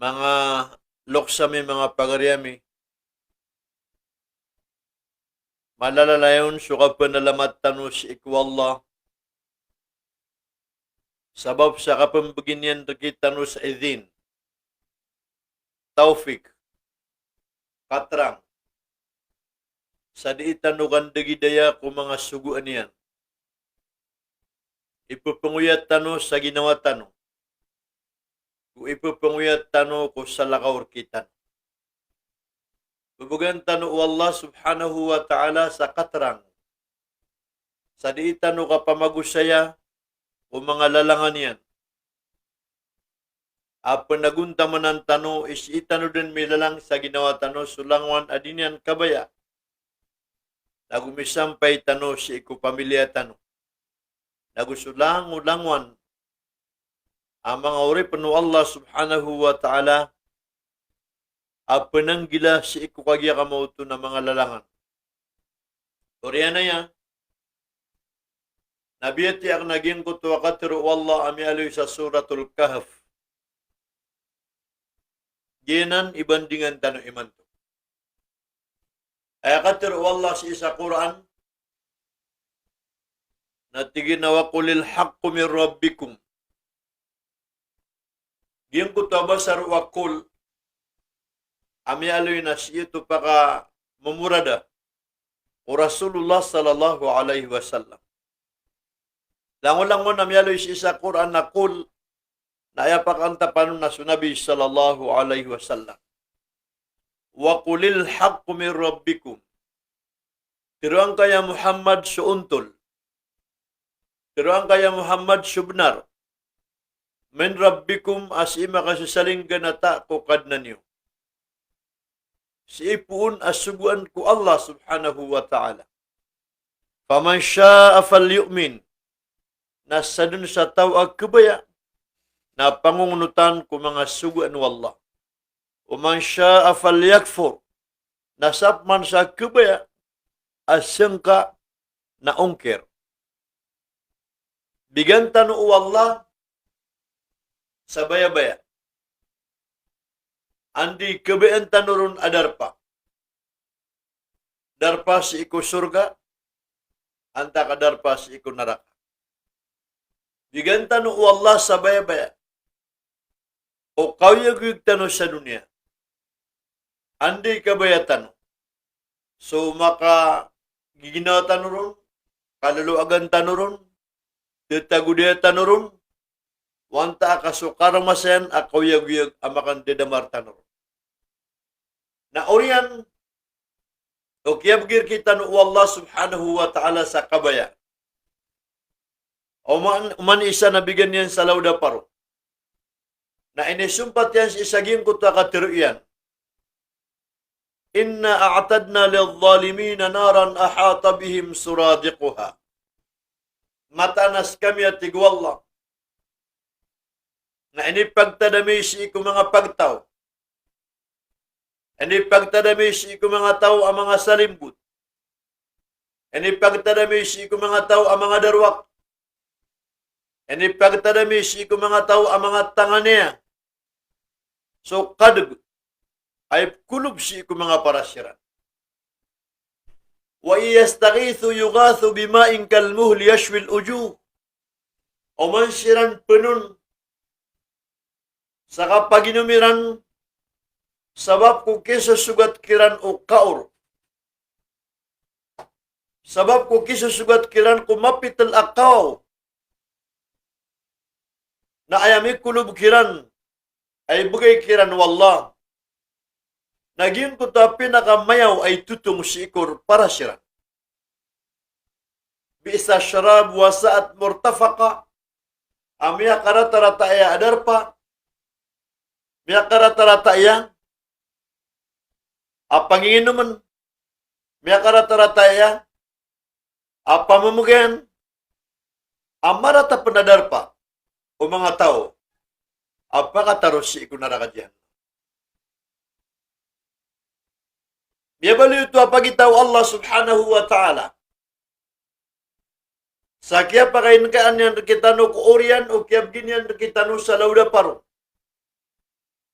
mga loksami, mga pagaryami, malalalayon suka panalamat tanus ikwallah, sabab sa kapambaginian tanus idin, taufik, katrang, sa diitanukan dagidaya ko mga suguan niyan, ipupunguyat tanus sa ginawa tanong, kung ipupunguyat tanong ko sa lakaw kita. Bubugan tanong Allah subhanahu wa ta'ala sa katrang. Sa diitano ka pamagusaya o mga lalangan yan. Apa nagunta man ang tanong is itano din may lalang sa ginawa tanong sulangwan adinyan kabaya. Nagumisampay tanong si iku pamilya tanong. Nagusulang ulangwan ang mga uri panu Allah subhanahu wa ta'ala apananggila si iku kagya kamauto na mga lalangan. Uriyan na yan. Nabiyati ang naging kutuwa katiro wallah ami aloy sa suratul kahf. Ginan ibandingan tanong iman to. Ay katiro wallah si isa Quran na tiginawa kulil haqqu min rabbikum. Giyang kutuwa ba sa ruwakul ami aloy na siya ito paka mamurada o Rasulullah sallallahu alaihi wasallam. Langulang mo na miyalo isa Quran na kul na ayapak ang tapanon na sunabi sallallahu alaihi wasallam. Wa kulil haqqu min rabbikum. Tiruang kaya Muhammad suuntol. Tiruang kaya Muhammad subnar. Min rabbikum as ima kasisaling ganata ko kadna niyo. Si ipuun asuguan ko Allah subhanahu wa ta'ala. Faman sya'a falyu'min. Nasa dun sa tawag kubaya na pangungunutan ko mga suguan wallah. Uman sya'a falyakfur. Nasap man sa kubaya asangka na ungkir. Bigan tanu wallah sa baya-baya. Andi kebayaan tanurun adarpa. Darpa si iku surga, anta ka darpa si iku neraka. Bigan tanu wallah sa baya-baya. O kawyagig tanu sa dunia. Andi kabaya tanu. So maka giginawa tanurun, kaluluagan tanurun, titagudia tanurun, wanta kasukaramasen akawyag-yag amakan dedamar tanurun. Na oriyan, o kiyabgir kita no Allah subhanahu wa ta'ala sa kabaya. O man isa na bigyan yan sa lauda paro. Na inisumpat yan sa isaging kuta katiruyan. Inna a'tadna lil-zalimina naran ahata bihim suradiquha. Matanas kami at tigwallah. Na inipagtadami si iku mga pagtaw. Inipagtadami si iku mga tao ang mga salimbut. Inipagtadami si iku mga tao ang mga darwak. Inipagtadami si iku mga tao ang mga tangania. So kadug ay kulub si iku mga parasyaran. Wa iyastaghithu yughathu bima'in kalmuhli yashwil ujuh. O mansiran penun sa kapaginumiran sabab ko kisa sugat kiran o kaur. Sabab ko kisa sugat kiran ko mapital akaw. Na ayami kulub kiran ay bugay kiran wallah. Naging ko ta pinakamayaw ay tutong si ikor para siran. Bisa syarab wasaat murtafaka. Amya karata-rata ya adarpa. Miya karata-rata ya. Apa nginuman. Miya karata-rata ya. Apa mamugayan. Amarata penadarpa. O mga tao. Apa kataros si ikunarakajihan. Biya baliw ito apagitaw Allah subhanahu wa ta'ala. Sa kaya pakain kaan yan kitano ko oriyan o kiyab ginyan kitano sa lauda paro.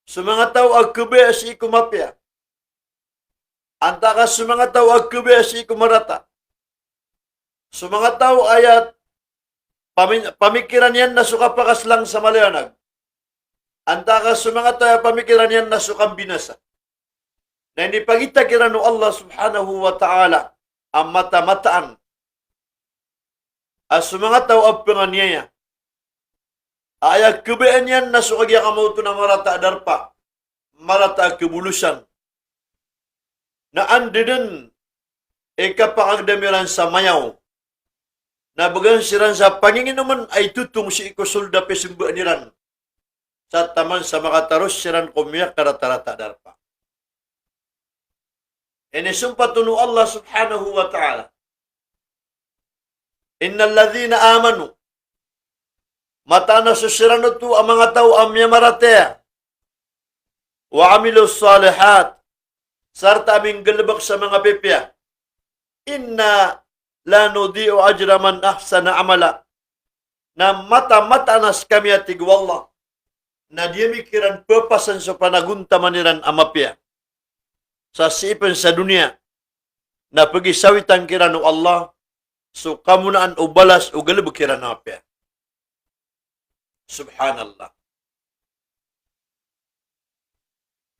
Sa mga tao agkabe si kumapya. Antaka sa mga tao agkabe si kumarata. Sa mga tao ayat pamikiran yan na sukapakas lang sa maliwanag. Antaka sa mga tao pamikiran yan na sukang binasa. Na hindi pagita kira no Allah subhanahu wa ta'ala ang mata-mataan. As sa mga tao apangan niya. Ayat kubeen yan na sukagya kamuto na marata darpa. Marata kebulusan. Na andi din ikapakagdamiran sa mayaw. Na bagan siran sa panginginuman ay tutong si ikusulda pesimba niran. Sa taman sa makataros siran kumiyak karatarata darpa. Inisumpa tunu Allah subhanahu wa ta'ala. Innal ladhina amanu. Mata na susiran ito ang mga tao amya maratea. Wa amilu salihat. Sarta aming galabak sa mga pipya. Inna la nudi'u ajra man ahsana amala. Na mata-mata nas kami atig wallah. Na dia mikiran pepasan sa panagunta maniran amapya. Sa sipan sa dunia. Na pergi sawitan kiran Allah. So kamunaan o balas o galabak kiran amapya. Subhanallah.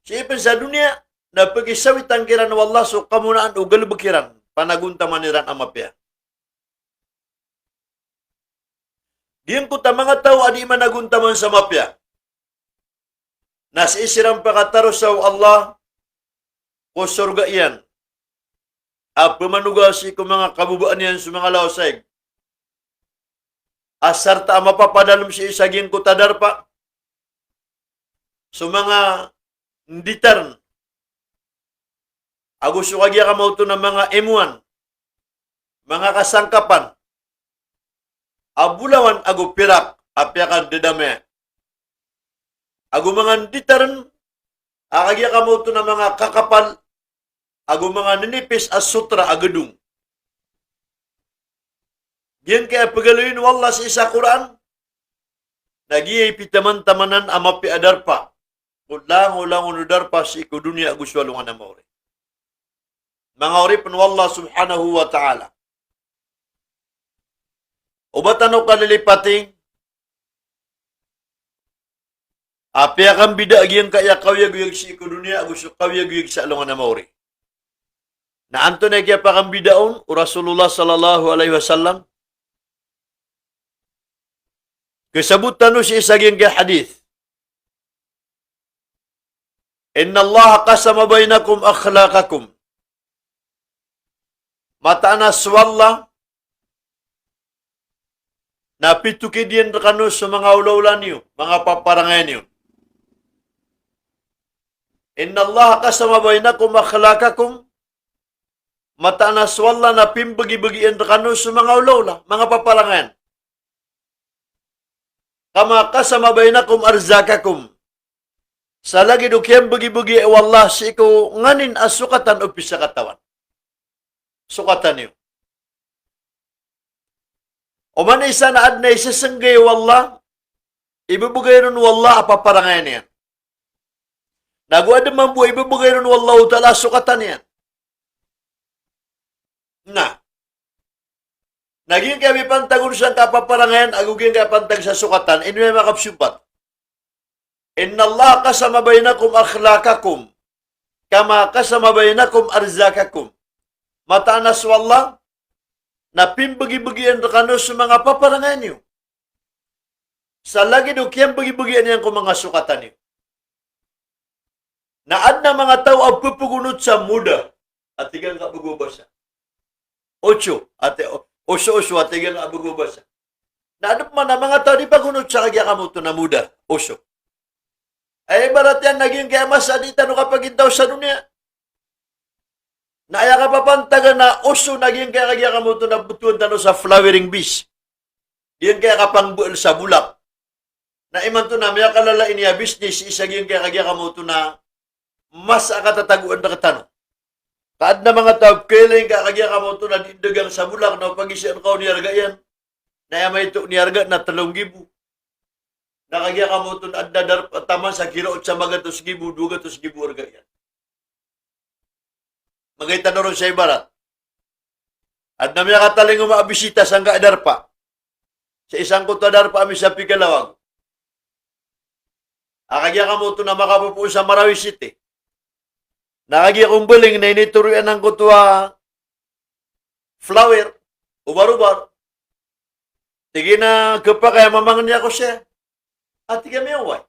Sipan sa dunia. Na pergi sawitan kiran Allah. So kamunaan o galabak kiran. Panagunta maniran amapya. Diyan ko ta mga tao adi managunta man sa mapya. Nas isirang pakataro sa Allah o surga iyan. Apa manugasi ko mga kabubaan yan sa mga laosay. Asar ta mapapadalam si isaging ko tadarpa. So mga nditarn. Agus sukagya ka mauto ng mga emuan. Mga kasangkapan. Abulawan agu pirak. Apyakan dedame. Agu mga nditaran, akagya ka mo ito ng mga kakapal, agu mga ninipis as sutra agadung. Yan kaya pagaluin wallah sa isa Quran, nagiyay pitaman-tamanan amapi adarpa, ulang unudarpa si iku dunia agus walungan na mauri. Mga oripin wallah subhanahu wa ta'ala. Ubatan o kalilipating, api akan bida agiyang kaya kawyag-yag si iku dunia agus kawyag-yag sa alungan na mauri. Na anto na kaya pa kang bidaon, o Rasulullah sallallahu alaihi wasallam, kasabutan no si isaging kaya hadith, Inna Allah qasama bainakum akhlaqakum. Matana swalla na pitukidian rekano sa mga ulaulan niyo, mga paparangay niyo. Inna Allah qasama bainakum akhlaqakum. Matana swalla na pimbagi-bagian rekano sa mga ulawla, mga paparangan. Kama qasama bainakum arzakakum. Sa lagi dukyang bagi-bagi wallah si ikaw nganin asukatan o pisa katawan. Sukatan niyo. O man isa na adnay sasanggay wallah, ibubugay ron wallah apaparangay niyan. Nagwa naman po, ibubugay ron wallah utala sukatan niyan. Na, naging kami pantagon sa kapaparangayan, agugin kaya pantag sa sukatan, inuwi makapsupat. Inna Allah kasama bainakum akhlaqakum, kama kasama bainakum arzakakum. Matanas wallah, na pimbagi-bagian rekano sa mga paparangayan niyo. Sa lagi do kiyang bagi-bagian niyan kung mga sukatan niyo. Naad na mga tao ang pupugunot sa muda, at tigang ka bugubasa. Ocho, at tigang ka bugubasa. Naad man na mga tao di pagunot sa kagya kamuto na muda, oso. Ay barat yan naging kaya masadita no kapag intaw sa dunia. Na aya ka papantaga na oso naging kaya kagya kamuto na butuan tano sa flowering bees. Yan kaya kapang buel sa bulak. Na iman to na may kalalain niya business isaging kaya kagya kamuto na mas akatataguan na katano. Kaad na mga tao, kailan ka kagya kamuto na dindagang sa bulak na pag-isian ka niyarga yan. Na may ito niyarga na 3,000. Na nakagya ka mo ito at taman sa kiraot sa mga 2,000, 200,000 orga yan. Magay tanong sa ibarat. At namya kataling umaabisita sa nga adarpa. Sa isang kuta adarpa kami sa Pikalawag. Akagya ka mo ito na makapupo sa Marawi City. Nakagya kong baling na inituruan ng kutwa flower, ubar-ubar. Tigi na kapa kaya mamangan niya ko siya. At tiga may away.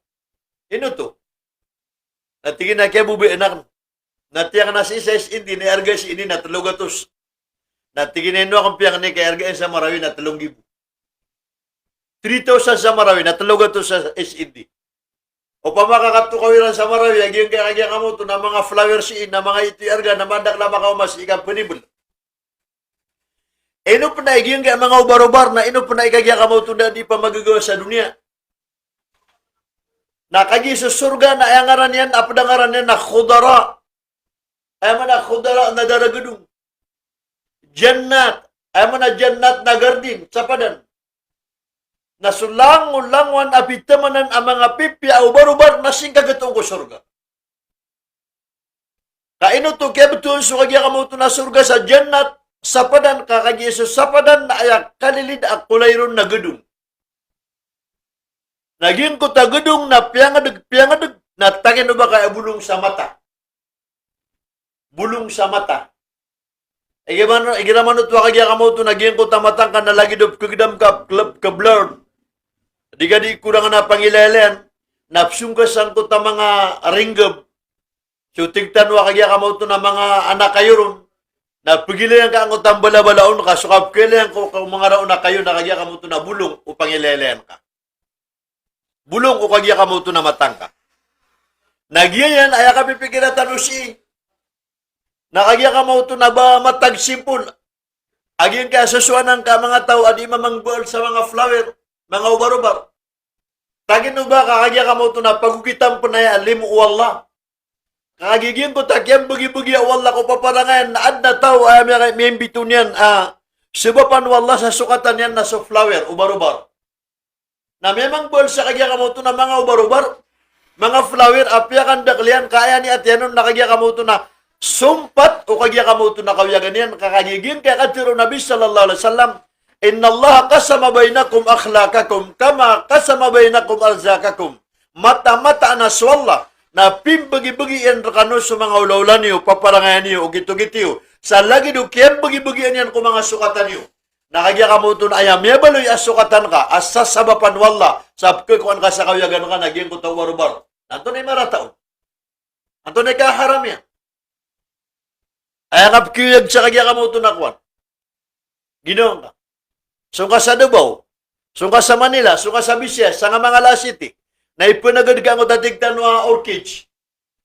Ino to? At tigi na kaya bubi anak. Natiyang na si isa hindi na arga si ini na 300. Natigin na ino akong piyang ni kaya arga sa Marawi na 3,000. 3,000 sa Marawi na 300 sa SND. O pa makakatukawiran sa Marawi, yung kaya mo ito na mga flowers na mga iti arga na mandak na makaumas ikang panibol. Ino pa na yung kaya mga ubar-ubar na ino pa na ikagya ka mo ito na di pa magagawa sa dunia. Nakagi sa surga na ayangaran yan, apadangaran yan na khudara. Ayaman na khudara na daragudong. Jannat. Ayaman na jannat na gardin. Sapadan. Nasulang-ulangwan apitamanan ang mga pipi ubar-ubar na singkagatong ko surga. Kaino to, kaya betul so kagya ka mo ito na surga sa jannat, sapadan, kakagya sa sapadan na ayak kalilid at kulayron na gedung. Naging ko ta gedung na piyangadag, na tagin ba kaya bulong sa mata. Bulong sa mata. Igiraman ito kagya ka mo ito, naging ko ta matang ka na lagi doon kagdam ka blurred. Di ka di kurang na pangilalian, napsungkasan ko ta mga ringgab. So, tigtan wa kagya ka mo ito na mga anak kayo ron. Napigilayan ka ang utang bala-balaon ka, so kapkilayan ko kung mga raon na kayo na kagya ka mo ito na bulong o pangilalian ka. Bulong o kagya ka mo ito na matang ka. Nagyayan, ay ka pipigilan tanong si nakagya ka mo ito na ba matag simple. Agyan ka sasuanan ka mga tao, adi mamangbual sa mga flower, mga ubar-ubar. Tagin mo ba, kakagya ka mo ito na pagugitan po na yan, alim o Allah. Kakagigyan ko, tagyang bugi-bugi o Allah ko paparangan, na ad na tao, ay may imbito niyan, subapan wallah sa sukatan yan na sa flower, ubar-ubar. Na memang buwal sa kagya ka mo ito na mga ubar-ubar, mga flower, apyakan daklian, kaya ni atyanon na kagya ka mo ito na sumpat o kagya ka mo ito na kawiyagan yan, kakagigyan kaya katiro Nabi sallallahu alaihi wasallam, Inna Allah kasama bainakum akhlakakum kama kasama bainakum arzakakum. Mata-mata na swalla na pimbagi-bagi yan rakano sa mga ulaulan niyo, paparangayan niyo, o gito-gitiyo. Sa lagi do, kaya bagi-bagian yan kung mga sukatan niyo. Nakagya ka mo ito na ayam, yabaloy asukatan ka, asasabapan wala, sa kukuan ka sa kawiyagan ka, nagyang ko tawarubar. Nanto na marataon. Nanto na kaharam yan. Ayakap kiyag sa kagya ka mo ito na kuwan. Ginoon ka. Sungka sa Davao, sungka sa Manila, sungka sa Visayas, sa mga La City, na ipunagad ka mo tatigtan mga orchids.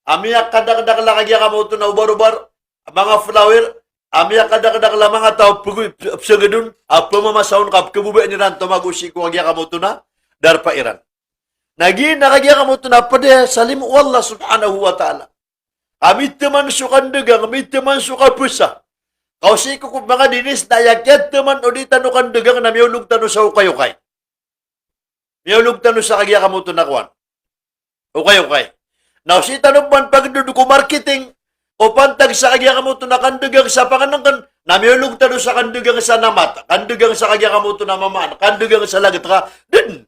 Amiyak kadak-dak lakagya ka mo ito na ubar-ubar, mga flower, amiyak kadak-dak la mga tao, psagadun, pumamasaon ka, kabubayan niran, tumagusi ko kagya ka mo ito na, darpairan. Naging nakagya ka mo ito na, pade, salim Allah subhanahu wa ta'ala. Amit teman sukan degang, amit teman suka pusa. Kasi ko kung mga dinis na yakyat teman o di tanukan degang na miyulog tanu sa ukay-ukay. Miyulog tanu sa kagya kamuto na kuwan. Ukay-ukay. Now, si tanong pagduduko marketing o pantag sa kagya kamuto na kandegang sa panganangkan na miyulog tanu sa kandegang sa namat, kandegang sa kagya kamuto na mamaan, kandegang sa lagat ka, din.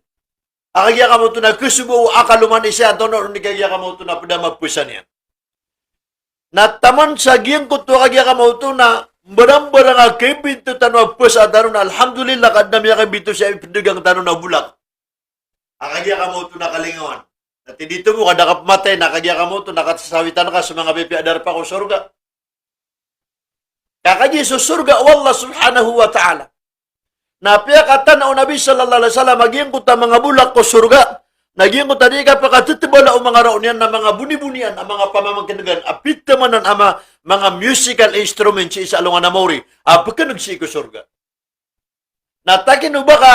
Akagya kamuto na kusubo akaluman isya, tono ni kagya kamuto na padamagpusan yan. Nataman sa giyang kuto kagya kamuto na barang-barang akibito tanong po sa tanong na alhamdulillah kad na miya kabito sa ipidigang tanong na bulak. Akagya ka mo ito nakalingawan. At dito mo kada kapamatay, nakagya ka mo ito, nakasasawitan ka sa mga bipiadar pa ko surga. Kakagya sa surga, Allah subhanahu wa ta'ala. Napiya katan o Nabi sallallahu alaihi wasallam, maging ko ta mga bulak ko surga. Naging ko tadi ka pakatutubala o mga raon yan na mga buni-bunian, ang mga pamamagkanagan, apit tamanan ang mga musical instruments isa alungan na mori, apaka nagsiko surga. Natakin mo ba ka,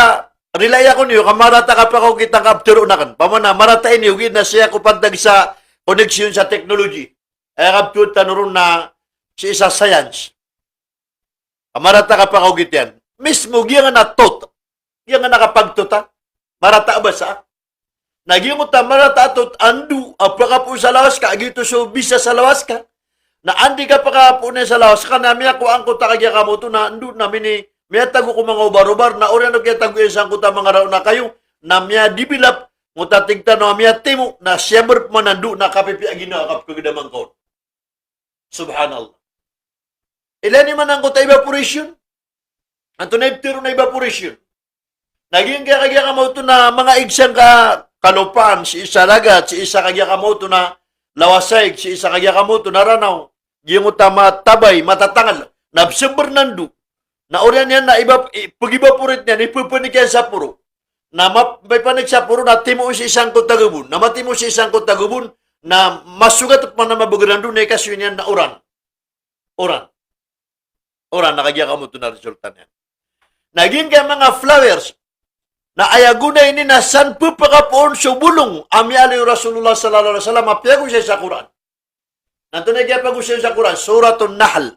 relaya ko niyo, kamarata ka pa ko kitang kapturo na kan, pamana, maratain niyo, na siya ko pantag sa koneksyon sa technology, ay kapturo tanurong na si isa science. Kamarata ka pa ko kityan, mismo, giyan nga natot, giyan nga nakapagtuta, marata ba sa? Naging utamara tatot andu, apaka po sa lawas ka, agito so bisa sa lawas ka. Na andi ka pa po na sa lawas ka, na miya ko ang kuta kagya ka mo to, na andu namin ni, miya tago ko mga ubar-ubar, na ori ano kaya tago yung kuta mga raw na kayo, na miya dibilap, nguta tigtan na miya timo, na siyember manandu, na kapipi agina, kapagdamang ko. Subhanallah. Ilan ni man ang kuta evaporation? Anto na ibtiro na evaporation. Naging kaya ka mo to na mga igsang ka kalupaan, si isa lagat, si isa kaya ka mo to na lawasay, si isa kaya ka mo to na ranaw, yung utama tabay, matatangal, nabsumber nandu, na orian yan na pag-evaporate niyan, ipupunik yan sa puro, na may panik sa puro, na timo si isang kutagubun, na matimo si isang kutagubun, na masugat at man na mabugaran doon, na ikasyo niyan na oran, nakagya ka mo to na resulta niyan. Naging kaya mga flowers, na ayagunay ni na san pupakapoon sa bulong ami aliw Rasulullah sallallahu alaihi wasallam apiago siya sa Quran. Nanto na kaya pag siya sa Quran, Suratul Nahl,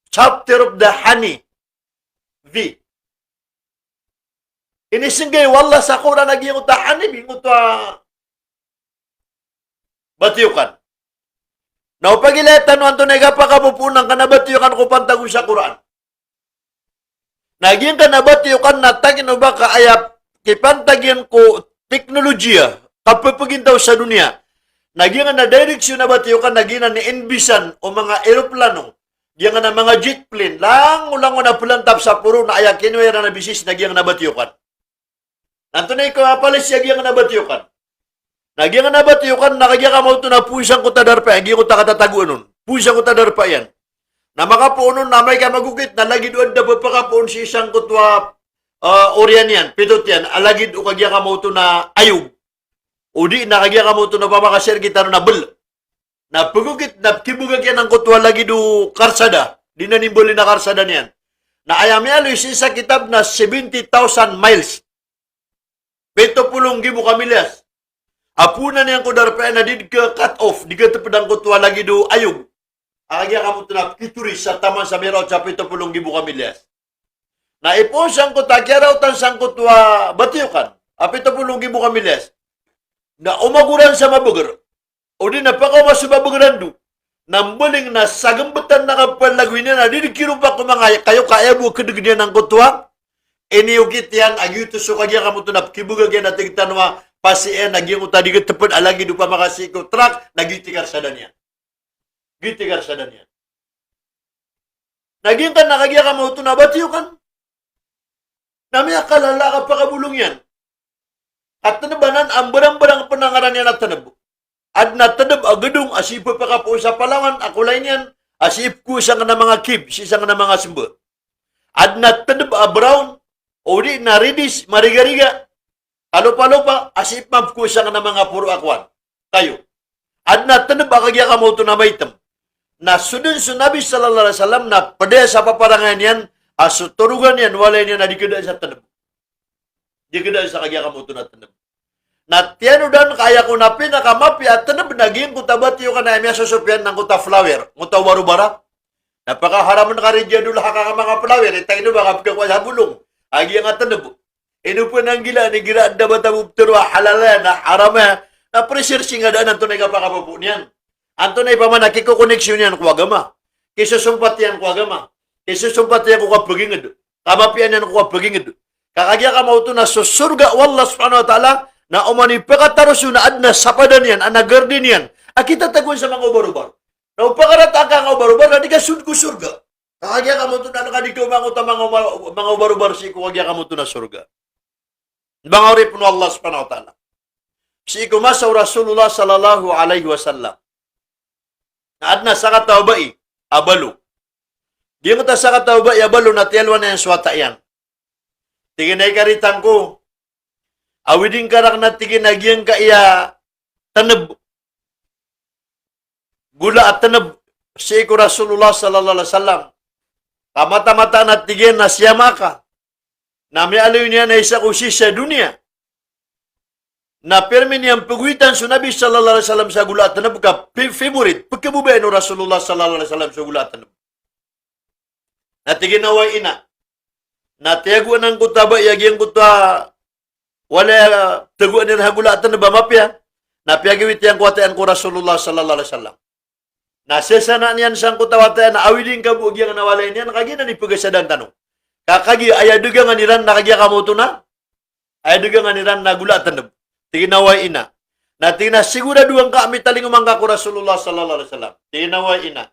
chapter of the honey, V. Inisinggay, wala sa Quran naging uta honey, bingot batiyukan. Na upagiletan no anto na kapakapupunan ka na batiyukan ko pantago sa Quran. Naging ka nabatiyukan na tagin o ba kaayap kipantagyan ko teknolohiya kapapagin daw sa dunia. Naging na direksyon na batiyukan naging na ni-envisan o mga aeroplano. Diyan na mga jet plane. Lang na pulantap sa puro na ayak kinuya na nabisis naging na batiyukan. Nanto na ikaw apalis naging na batiyukan. Naging na batiyukan nakagyan ka mo ito na pusang ko tadarpa. Naging ko takatataguan nun. Pusang ko tadarpa yan. Na makapuunon na may ka magukit na lagid uad na pagpakapuon si isang kutwa oryan yan, pitot yan, alagid o kagya ka mo ito na ayog. O di na kagya ka mo ito na pamakasir kita na bel. Na pagukit na kibugag yan ang kutwa lagid o karsada. Di na nimbuli na karsada niyan. Na ayami aloy si isa kitab na 70,000 miles. 70,000 kamilyas. Apunan niyang kudarpa na di ka cut off, di ka tapadang kutwa lagid o ayog. Agya ka mo ito na kituris sa taman sa mero sa 70,000 kamilyas. Na ipon sang kuta, kaya raw tan sang kutwa batiyukan, 70,000 kamilyas. Na umaguran sa mabugar, o di napakamas sa mabugaran do, nambaling na sagambatan na kapalagwin na, di kiro pa kumangaya, kayo kaya mo kadagyan ng kutwa, iniyugit yan, agyuto so kagya ka mo ito na kibugag yan na tingtanwa, pasien, nagyang uta, di katapad, alagi do pa makasiko, truck, nagyutikar sa danyan. Gitigar sa danyan. Naging ka nakagya ka mo ito na batiyukan. Nami akalala ka pa kabulong yan. At tanabanan, ang barang-barang panangaran yan at tanabo. At natanab agadong asipa pa ka po sa palawan, akulay niyan, asip ko isang na mga kib, isang na mga simba. At natanab brown, o di na redis, marigariga, kalupa-lupa, asip map ko isang na mga puro akwan. Kayo. At natanab akagya ka mo ito na maitam. Na sudun sa Nabi sallallahu alaihi wasallam na pada sa paparangan yan, asuturugan yan, walay niya na dikeda sa tanab. Dikeda sa kagya ka mo ito na tanab. Na tiyano dan kaya ko na pinakamapi at tanab naging kutabat yung kanayamya sa supyan ng kuta flower, kuta warubara. Napakaharaman ka rin dyan doon ka mga flower, itay no ba kapag sa bulong, agi ang tanab. Ino po nang gila, ni gira ang dabatabub turo, halala na arama, na pressure singa daan ang tunay ka pa kapapo niyan. Anto na ipamana, kiko-koneksyon yan ko agama. Kisusumpat yan ko agama. Kisusumpat yan ko kapagingid. Kamapian yan ko kapagingid. Kakagya ka mo ito na susurga wallah subhanahu wa ta'ala na umani pagkataros yun na adna sapadan yan, anagardin yan. Akita tagun sa mga ubar-ubar. Na upakaratang ka nga ubar-ubar, na di ka surga. Kakagya ka mo ito na nakadikaw mga ubar-ubar si kakagya ka mo ito na surga. Mga urip no Allah subhanahu wa ta'ala. Si ikumasaw Rasulullah sallallahu alaihi wasallam. Adna sa katawbai, abalo. Di mo ta sa katawbai, abalo, na tiyalwa na yung swata yan. Tiginay karitang ko, awiding karak na tiginagyan ka iya tanab. Gula at tanab, si iku Rasulullah sallallahu alaihi wasallam. Kamata-mata na tigin na siyama ka. Nami aliw niya na isa kusi sa dunia. Na permin niyang pagwitan sa Nabi sallallahu alaihi wasallam sa gulatan na pagka favorite, pagkabubayan o Rasulullah sallallahu alaihi wasallam sa gulatan na. Nati ginaway ina. Nati agwa ng kutaba, yagiyang kuta wala taguan ni hagulatan na ba mapya? Napiagawit yang kuwatayan ko Rasulullah sallallahu alaihi wasallam. Nasesana niyan sang kutawatayan na awidin ka bugyang nawalay niyan kagina ni pagasadan tanong. Kakagi ayaduga nga niran nakagya kamoto na. Ayaduga nga niran nagulatan na. Tinaway ina. Na tina sigura duang kami taling umangka ko Rasulullah sallallahu alaihi wasallam. Tinaway ina.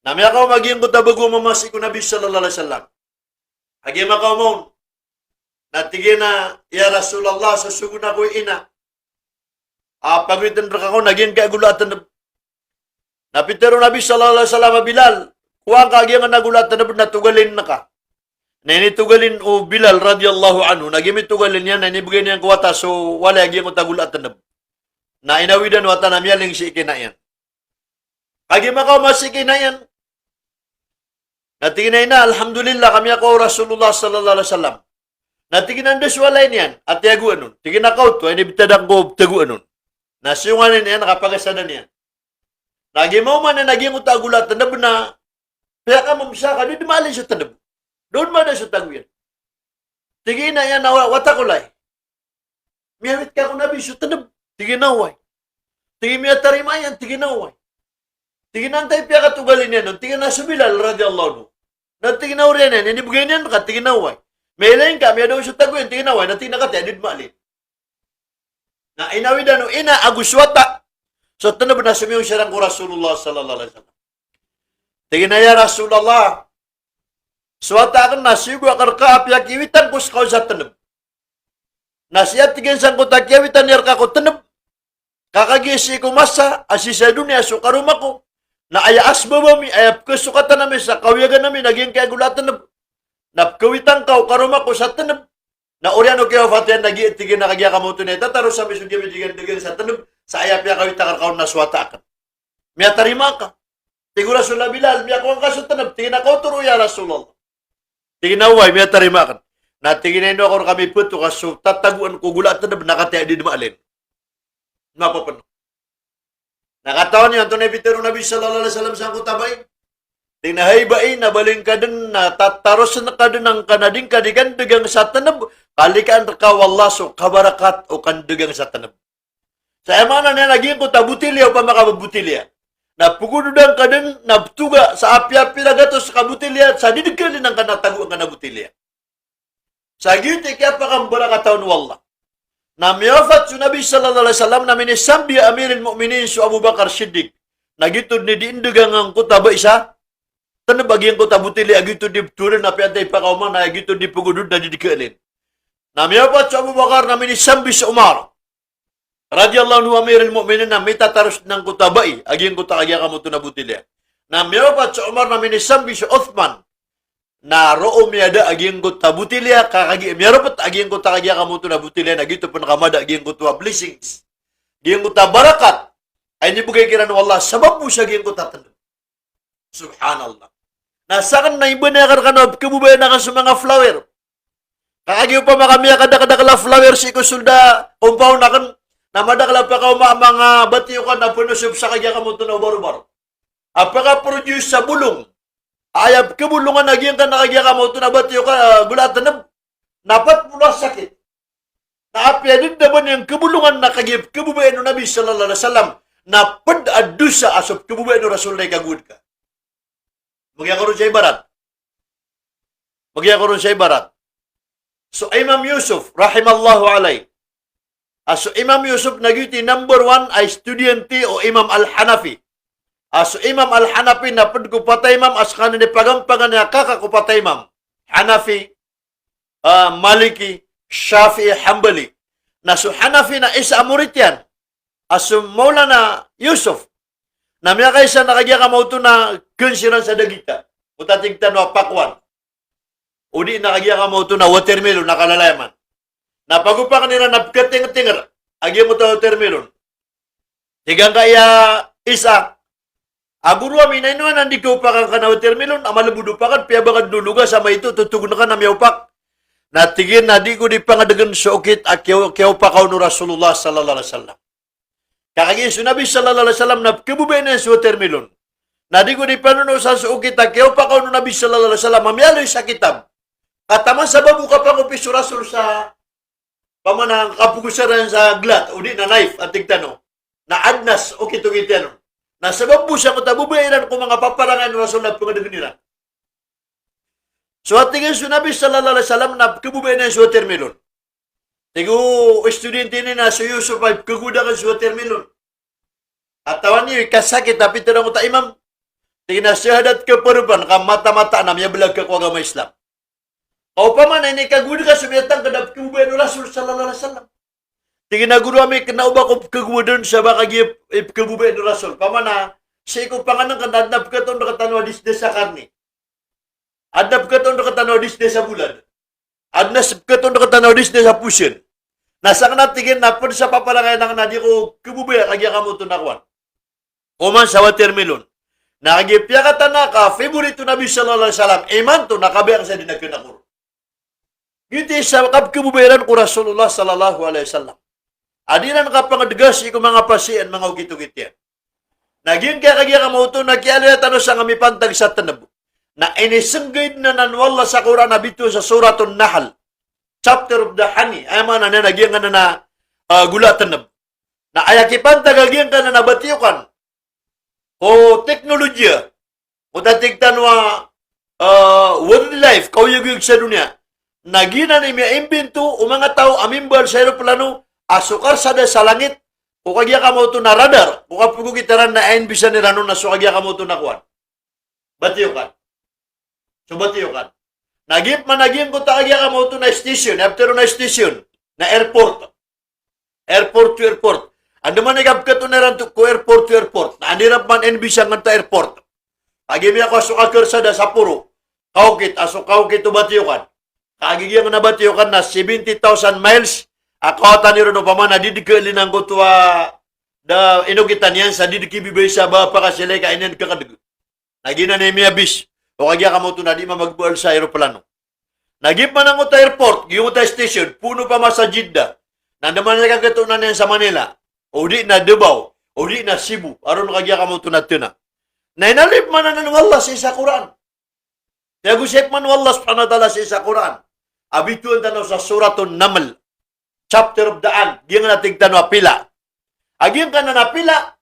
Namya ka maging kutabago mamasi ko Nabi sallallahu alaihi wasallam. Agi makaw mo. Natigin na ya Rasulullah sa suguna ko ina. Pagitan ka ko naging kagulatan na. Napitero Nabi sallallahu alaihi wasallam Bilal. Kuwang kagya nga nagulatan na natugalin na ka. Na initugalin o Bilal radiyallahu anhu. Nagimit tugalin yan na inibigay niyang kuwata so wala agyan ko tagulatan na. Na inawidan wata na miyaling si ikinayan. Agi makaw mas ikinayan. Natingin na alhamdulillah kami ako Rasulullah sallallahu alaihi wasallam. Natingin ang deswalay niyan at tiaguan nun. Tingin ako to, inibitadang ko tiaguan nun. Nasiyunganin niyan, nakapagasadan niyan. Nagimaw man na naging utagulat, tanab na, kaya ka mamsa ka, di dumalin sa tanab. Doon man na sa taguyan. Tingin na yan, watakulay. Miyawit ka kung nabi sa tanab. Tingin na way. Tingin miya tarimayan, tingin na way. Tingin na tayo piya katugalin yan, tingin na sa Bilal, radiyallahu anhu. Natingin na rin yan, inibigay niyan ka, tingin na way. May lain ka, may daw sa taguyan, tingin na way, natingin na ka tayo, di dumalin. Na inawidan o ina aguswata. So tanab na sumiyong siyarang ko Rasulullah sallallahu alaihi wasallam. Tingin na ya Rasulullah. Swata kan nasigo akar ka apya kiwitan ko sa sa tanab. Nasiyat tigin sang ko takyawitan yar ka ko tanab. Kakagisi ko masa asisa dunia so karuma ko. Na aya asbabami ayap kesukatan namin sa kawiyagan namin naging kagulatan na napkawitan ka karuma ko sa tanab. Na oriano kaya fatihan nagi tigin na kagya kamoto neta taro sa misudya midigan sa tanub sa ayap ya kawita karkaon na swata akan. Miya tarima ka. Tigura sula Bilal miya ko ang kaso tanub tigin na turo ya Rasulullah. Tigin na uway miya tarima kan. Na tigin na ino ako kami puto kaso tataguan ko gula tanub nakataya di dumalin. Mapapano. Nakatawan niya tunay bitero Nabi sallallahu alaihi wasallam sa kutabay. Tinahay bain na baling ka din na tataros na ka din ang kanading kadigandagang sa tanab. Kalikaan ka wallaso kabarakat o kandagang sa tanab. Sa emana na naging ko tabutilya o pamakabutilya. Napugududan ka din naptuga sa apya pinagato sa kabutilya sa didikali ng kanatago ang kanabutilya. Sa giti kaya pa kang barakataon wallah. Na miyafat su Nabi sallallahu alaihi wasallam na minisambi amirin mu'minin su Abu Bakar Siddiq. Nagitod ni diindagang ang kutaba isa. Tanab bagiang ko tabutili agito di turan na piantay pakauman na agito di pugudud na didikalin. Namiyapat sa Abu Bakar na minisambi sa Umar. Radiyallahu anhu amiril mu'minin na mitataros ng kutabai. Aging kutakagya ka mo ito na butili. Namiyapat sa Umar na minisambi sa Uthman. Na ro'o miyada aging kutabutili. Miyarapat aging kutakagya ka mo ito na butili. Agito pa nakamada aging kutwa blessings. Aging kutabarakat. Ay nibugay kiran wallah. Sabab mo siya aging kutatanong. Subhanallah. Nasakan na ibanakar ka na kabubayan na ka sa mga flower. Kakagiw pa makamiya kada flower si kusulda compound na kan na madakala pa ka mga batiyo ka na punusub sa kagya ka mo ito na baro-baro. Apaka produce sa bulong. Ayab kabulungan nagyang ka na kagya ka mo ito na batiyo ka gulatan na napat mula sakit. Naapya din naman yung kabulungan na kagib kabubayan ng Nabi sallallahu alaihi wasallam na pad-adusa asop kabubayan ng Rasul na ikagud ka. Magyakaroon siya ibarat. Magyakaroon siya ibarat. So, Imam Yusuf, rahimallahu alay. So, Imam Yusuf, nagyuti number 1 ay estudyante o Imam Al-Hanafi. So, Imam Al-Hanafi na pagkupatay imam as kanin pagampangan niya kakakupatay imam. Hanafi, Maliki, Shafi'i, Hanbali. Na so, Hanafi na isa amurit yan. So, maula na Yusuf. Na miya kayo sa nakagya ka mauto na kunsiran sa dagita. Utatigtan wa pakwan. Udi nakagya ka mauto na watermelon na kalalayaman. Napagupa ka nila napkating-tingar. Agya mo ta watermelon. Tigang kaya isa. Agurwa minainuan nandi ka upakan ka na watermelon. Amalabudo pa kan. Piyabagad duluga sa may ito. Tutug na ka na miyaupak. Natigin na di ko di pangadagan sa ukit at kiyaw pa ka no Rasulullah sallallahu alaihi wasallam. Kakagin Nabi sallallahu alaihi wasallam na kabubay na sa watermelon. Na di ko di panuno sa ukit at kiyaw pa ka no Nabi sallallahu alaihi wasallam. Mamiyaloy sa kitab. Kataman sa babu ka pang upiso Rasul sa pamanang kapugusaran sa glat, o di na knife at tigtano, na adnas o kitugitiano. Na sabab po siya kung tabubayaran kung mga paparangan na sunod po nga nila. So at tingin sunabi sallallahu alaihi wasallam na kabubayan na sa watermelon. Tigo estudyante ni na sa Yusuf ay kaguda ka sa watermelon. At tawan niyo kasakit tapi tinang uta imam. Tingin na syahadat ka parupan ka mata-mata na may belag ka kwa agama Islam. O pa man ay kaguda ka sumitang kadap kabubayan ng Rasul sallallahu alaihi wasallam. Tingin na guru ami kinauba ko kagudan sa baka kabubayan ng Rasul. Pamana siya ko panganang kanadnap ka itong nakatanwa disde sa karni. Adnap ka itong nakatanwa disde sa bulan. Adnap ka itong nakatanaw disde sa pusyon. Nasa ka natigin na pwede sa papalangay ng nadi ko kabubaya kagya ka mo ito nakwan. Kuman sa watermelon. Nakagipya ka tanaka, favorito Nabi sallallahu alaihi wasallam, iman to nakabaya ka sa dinagkinakur. Giti sa kabubayaran ko Rasulullah sallallahu alaihi wasallam. Adinan ka pangadgas iko mga pasian mga ugito-gitian. Naging kagya ka mo ito, nakialaya tanong sa kami pantag sa tanabo. Na inisenggid na nanwala sa Quran na bito sa Suratun Nahl, chapter of the honey, ay man na nagyang na gulatan na. Na ayakipan tagagyang ka na nabatiyokan, o teknolohiya, o datigtan wa wildlife, kauyag-yug sa dunia, nagina ni may imbento, o mga tao, amimbar sa aeroplano, asukar sa langit, o kagya ka mo ito na radar, o kapugugitaran na ayin bisa ni Ranon na so kagya ka mo ito na kuwan. Batiyokan. So batiyokan. Nagip managim ko taagya ka mo ito na station, after na station, na airport. Airport to airport. Ano man nagab ka ito na rin ko airport to airport. Na anirap man enbisa nga ta airport. Agim ako asukakar sa da sa puro. Kaukit, kaukit to batiyokan. Kagigyan na batiyokan na 70,000 miles. Ako taniro no pa man, nadidikalinang ko ito da inugitan yan sa didikibibay sa bapa ka sila kainin kakadag. Nagina na yung bis. O kagya ka mo ito na di mamagbual sa aeroplano. Nagip man ang uta airport, yung uta station, puno pa mas sa Jeddah. Nandaman na kagatunan yan sa Manila. O di na Davao. O di na Cebu. Aron kagya ka mo ito na tuna. Na inalip man na ng Allah sa isa Quran. Kaya gusip man Allah subhanahu sa isa Quran. Abituan tanaw sa Suratun Nahl, chapter of the Ant. Giyang nating tanwa pila. Agiyang ka na napila.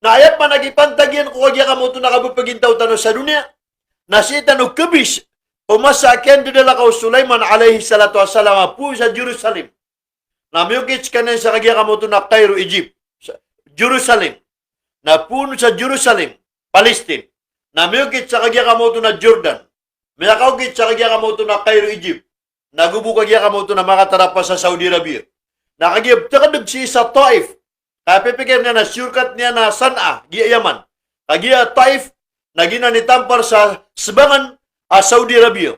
Na ayat man nagipantagyan kung kagya ka mo ito nakabupagintaw tanaw sa dunia. Nasita no kabis, umasakyan dinala ka Sulaiman alayhi salatu wassalam po sa Jerusalem. Namiyukits ka na sa kagya kamoto na Cairo, Egypt. Jerusalem. Na puno sa Jerusalem, Palestine. Namiyukits sa kagya kamoto na Jordan. Mayakaukits sa kagya kamoto na Cairo, Egypt. Nagubo kagya kamoto na makatarapa sa Saudi Arabia. Nakagib takadag siya sa Taif. Kaya pipikir niya na surkat niya na San'a, giya Yaman. Kagya Taif, nagina ni tampar sa Sibangan Saudi Arabia.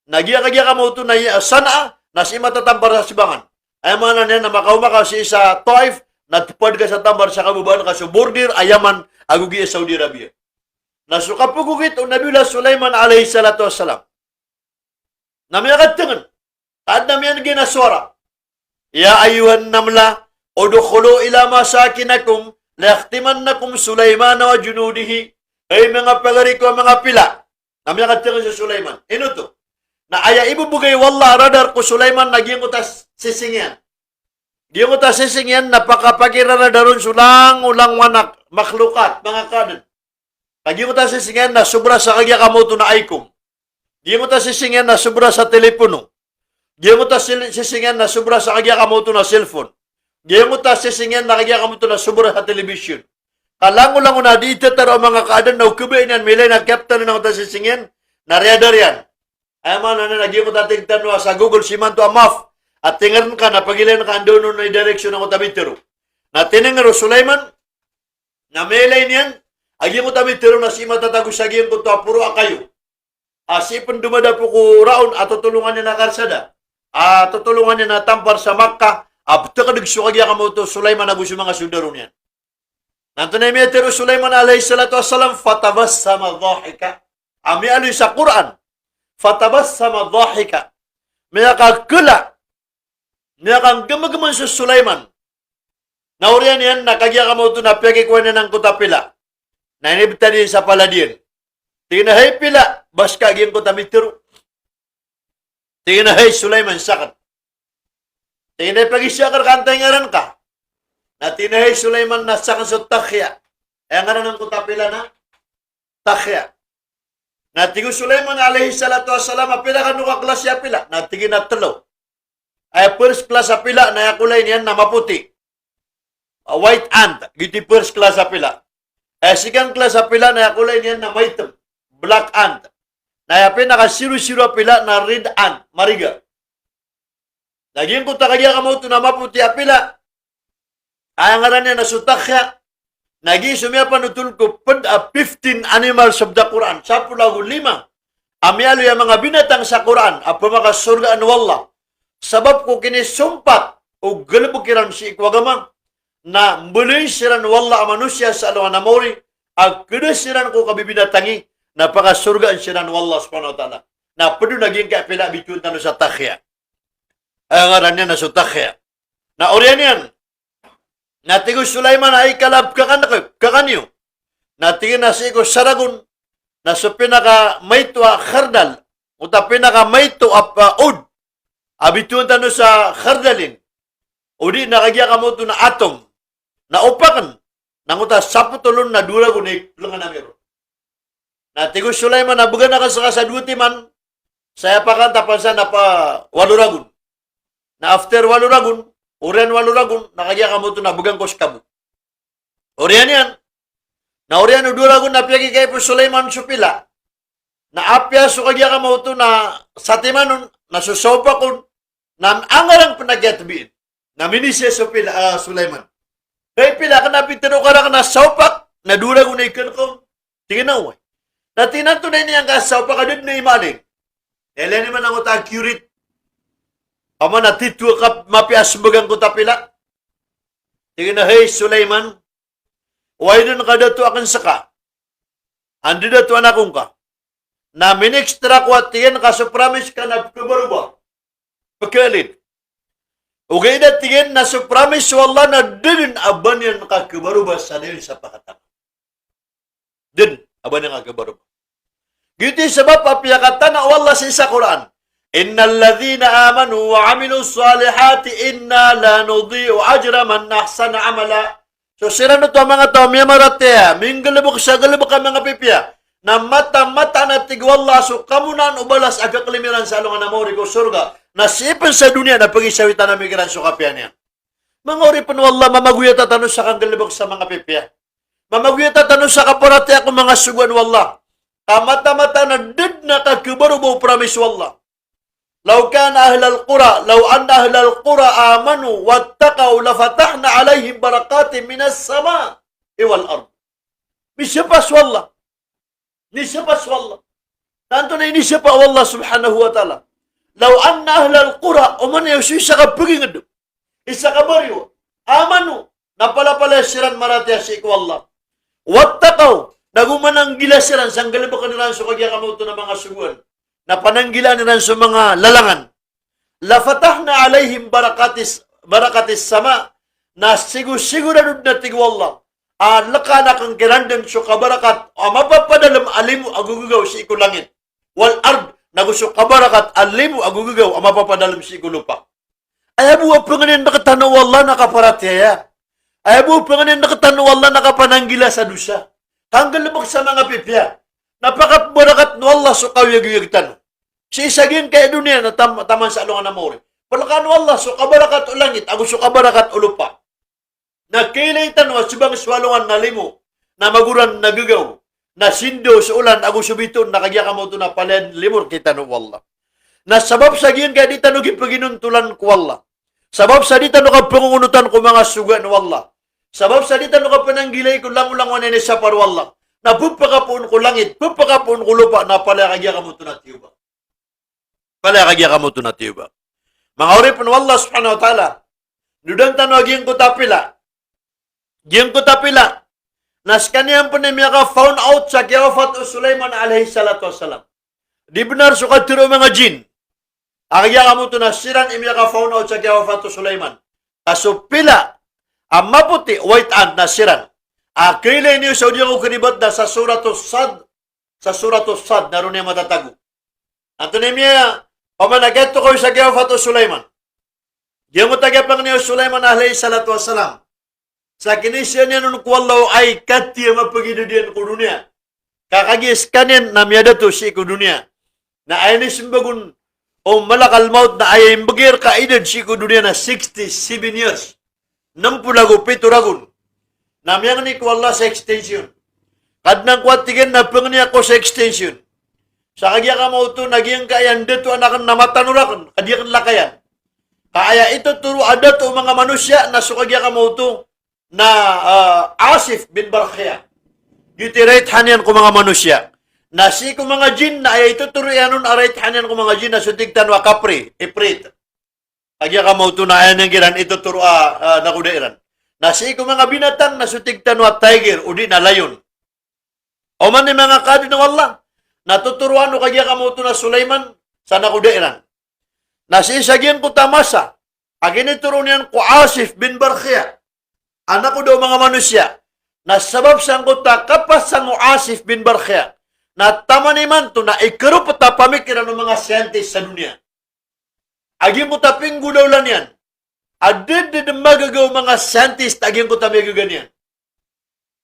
Nagya-kagya ka mo ito na San'a na si matatampar sa Sibangan. Ay mana niya na makaumaka si sa Taif na tupad ka sa tampar sa kabubaan ka sa border Ayaman agugi Saudi Arabia. Nasukapugugit o Nabiullah Sulaiman alayhi salatu wassalam. Namiyakat tingan. At namiyan ginaswara. Ya ayuhan namla udkhulu ila masakinakum layaktimannakum Sulaiman wa junudihi. Ay mga pagari ko, mga pila. Namiyakat tingan sa Sulaiman. Ino to? Na aya ibubugay wallah radar ko Sulaiman naging utas sisingyan. Giyong utas sisingyan napakapagiraradaron sulang ulang wanak makhlukat mga kanan. Giyong utas sisingyan na sobra sa kagya kamoto na ikom. Giyong utas sisingyan na sobra sa telepono. Giyong utas sisingyan na sobra sa kagya kamoto na cellphone. Giyong utas sisingyan na kagya kamoto na sobra sa television. Kalango-lango na di itataro mga kaadan na ukubay niyan milay na captain na utas sisingyan na radar yan. Ay man na naging mo tatigtan sa Google simanto ang map at tingaran ka na pagilan ka andun na direksyon ng utabitero. Na tiningaro Sulaiman na melay niyan agi mo utabitero na si matatago sa giyang ko puro akayo. Asipon dumada po ko raon at tutulungan niya na karsada. Tutulungan niya na tampar sa Makkah. Pagkakadagso kagya ka mo ito Sulaiman na gusto mga sundaro niyan. Nanto na imetero Sulaiman alayhi salatu wassalam fatabassama dhahika. Ami aloy sa Quran. Fatabassama dhahika. Maya kagkula. Maya kang gamagaman sa Sulaiman. Nauriyan yan, nakagya ka mo ito na pagkikuha na ng kutapila. Na inibita din sa paladin. Tinginahay pila, bas kagyan kutamitiro. Tinginahay Sulaiman sakat. Tinay pagisya kantay ngaran ka. Na tinahay Sulaiman na sa kansot takhya. Ang ngaran ng kutapila na takhya. Na tigo Sulaiman alayhi salatu wassalam apila ka nung kaklasya pila. Na tigin na talo. Ay first class apila na yakulay niyan na maputi. White ant. Giti first class apila. Ay second class apila na yakulay niyan na maitem. Black ant. Na yapin nakasiru-siru apila na red ant. Mariga. Naging kuta kaya kamo ito na maputi apila. Ay ngaran niya na sutakya. Nagi sumya panutul ko 15 animals of the Quran. 15. Amyalo yung mga binatang sa Quran. Apa maka surga anu Allah. Sabab ko kinisumpat o galabukiran si ikwagamang na muli siran wala manusia sa alawan na mori ag kedesiran ko kabibinatangi na pakasurgaan siran wala subhanahu wa ta'ala na pedu naging kaya pila bitun tanu sa takhya ang arannya na sa takhya na orian yan na tigo Sulaiman ay kalab kakanyo na tingin na si ko saragun na sa pinaka mayto a khardal o ta pinaka mayto a ud abitun tanu sa khardalin o di nakagya ka mo ito na atom na upakan nanguta saputulon na dura gunik lengan namiro. Na tigo Sulaiman na bugan na sa dutiman saya pa kan tapansa na pa waluragun. Na after waluragun, urian waluragun nakagya ka mo ito na bugan ko skabu. Urian yan. Na urian uduragun na piyagi kay po Sulaiman supila. Na apya so kagya ka mo ito na satimanon na susopa kun na angarang panagyatbiin. Na minisya supila Sulaiman. Kaya pila ka na pitano ka na saupak, nadura ko na ikan ko. Tingin na uway. Na tinantunay niya ka saupak ka din na imaling. Ela naman ang uta accurate. Ama na titwa ka mapias bagang ko tapila. Tingin na, hey Sulaiman, uway din ka dato akan saka. Andi dato anakong ka. Na minextra ko at tingin ka sa promise ka na kabaruba. Pagkalit. Ugay na tingin na sa promise wala na din aban yan kakabaruba sa din sa pakatama. Din aban yan kakabaruba. Giti sabab apiyakatan na wala sa Quran. Innal ladhina amanu wa amilu salihati inna la nudhi'u ajra man ahsana amala. So sira na to mga tao miya maratea. Minggalabok sa galabok ka mga pipya. Na mata-mata na tigwala so kamunan ubalas aga kalimiran sa alungan na mawari ko surga. Nasipan sa dunia na pag-isawitan na migran so kapya niya. Mga oripan wala mamaguyat at ano sa kangalabok sa mga pipya. Mamaguyat at ano sa kaparati ako mga suguan wala. Kamata-mata na did na kagkibarubo promise wala. Law kana ahlal qura, law anna ahlal qura amanu wattaqaw lafatahna alayhim barakatin minas sama iwal ard. Misipas wala. Nisipas wala. Tanto na inisipa Allah subhanahu wa ta'ala. Law anna ahlal qura uman yusi sa kapaging ado. Isa ka baryo. Amanu napalapala siran maratya si ikwallah. Wattaqaw nagumanang gilasiran sang galibak niran so kagya kamuto ng mga suguan. Na pananggilan niran sa mga lalangan. Lafatahna alayhim barakatis sama na sigur-siguradud na tigwallah. Laka kang kirandang so kabarakat mapapadalam alimu agugugaw si ikulangit. Wal ard nagusto kabarakat alimu agugugaw mapapadalam si ikulupa. Ayabu panganin nakatanaw Allah nakaparatya. Ayabu panganin nakatanaw Allah nakapananggila sa dusa. Hanggang lumag sa mga pipya. Napakabarakat no Allah so kawiyag-yag tanong. Si isagin kaya dunia na taman sa alungan na mori. Palakan no Allah so kabarakat ulangit agusto kabarakat ulupa. Na kailay tanong subang swalungan na limo na maguran nagagaw na sindo sa ulan agusto biton nakagya mo ito na palen limor kita no Allah. Na sabab sa giyan kaya di tanong ipaginuntulan ko Allah. Sabab sa di tanong kapangungunutan ko mga suga no Allah. Sabab sa di tanong kapananggilay ko lang-ulangan ni sa parwallah. Na pupakapuon ko langit, pupakapuon ko lupa na palakagya ka mo ito na tiyuba. Palakagya ka mo ito na tiyuba. Mga oripon wallah subhanahu wa ta'ala, nudang tanong aging ko tapila. Giyang ko tapila. Nas kaniyang po niya ka found out sa Dato A Sulaiman alayhi salatu wassalam. Di benar suka tiro mga jin. Agya ka mo ito na siran imya ka found out sa Dato A Sulaiman. Kaso pila, ang maputi, white ant na siran. Kailay niyo sa audio ko kanibat na sa suratul sad. Sa suratul sad, naroon niya matatago. Anto niya, pamanageto ko sa Dato A Sulaiman. Yung tagapang niyo Sulaiman alayhi salatu wassalam. Sa kinisya niya nun kuwallaw ay katiya mapagidudian ko dunia. Kakagis kanin na miyada to si ko dunia. Na ayun simbagun o malakal maut na ay imbagir kaedad si ko dunia na 67 years. 67 ragun. Na miyang ni kuwalla sa extension. Kadnang kuwatigan na pangniya ko sa extension. Sa kagya ka mo ito, nagyang kayan dito anakan na matanurakan, kagya kan lakayan. Kaya ito turo ada to mga manusya na sukagya ka mo ito na Asif bin Barkhia. Dito right hanian ko mga manusya. Na si ko mga jin na ay ito turo yan nun right hanian ko mga jin na sutigtan wa kapri, iprit. Kagya ka mo ito na ayan yung giran, ito turo nakudairan. Na si ko mga binatang na sutigtan wa tiger, udi na layon. O man ni mga kadi ng Allah. Natuturuan o kagya ka mo ito na Sulaiman sa nakudairan. Nasisagyan ko tamasa. Agin ituro niyan ko Asif bin Barkhia. Anak ko daw mga manusya. Nasabab sang ko kapas sang Asif bin Barkhia. Na tamaniman to na ikarup ta pamikiran ng mga scientist sa dunia. Agin ko tapinggo daw lang yan. Adid magagaw mga scientist agin ko tamigaganyan.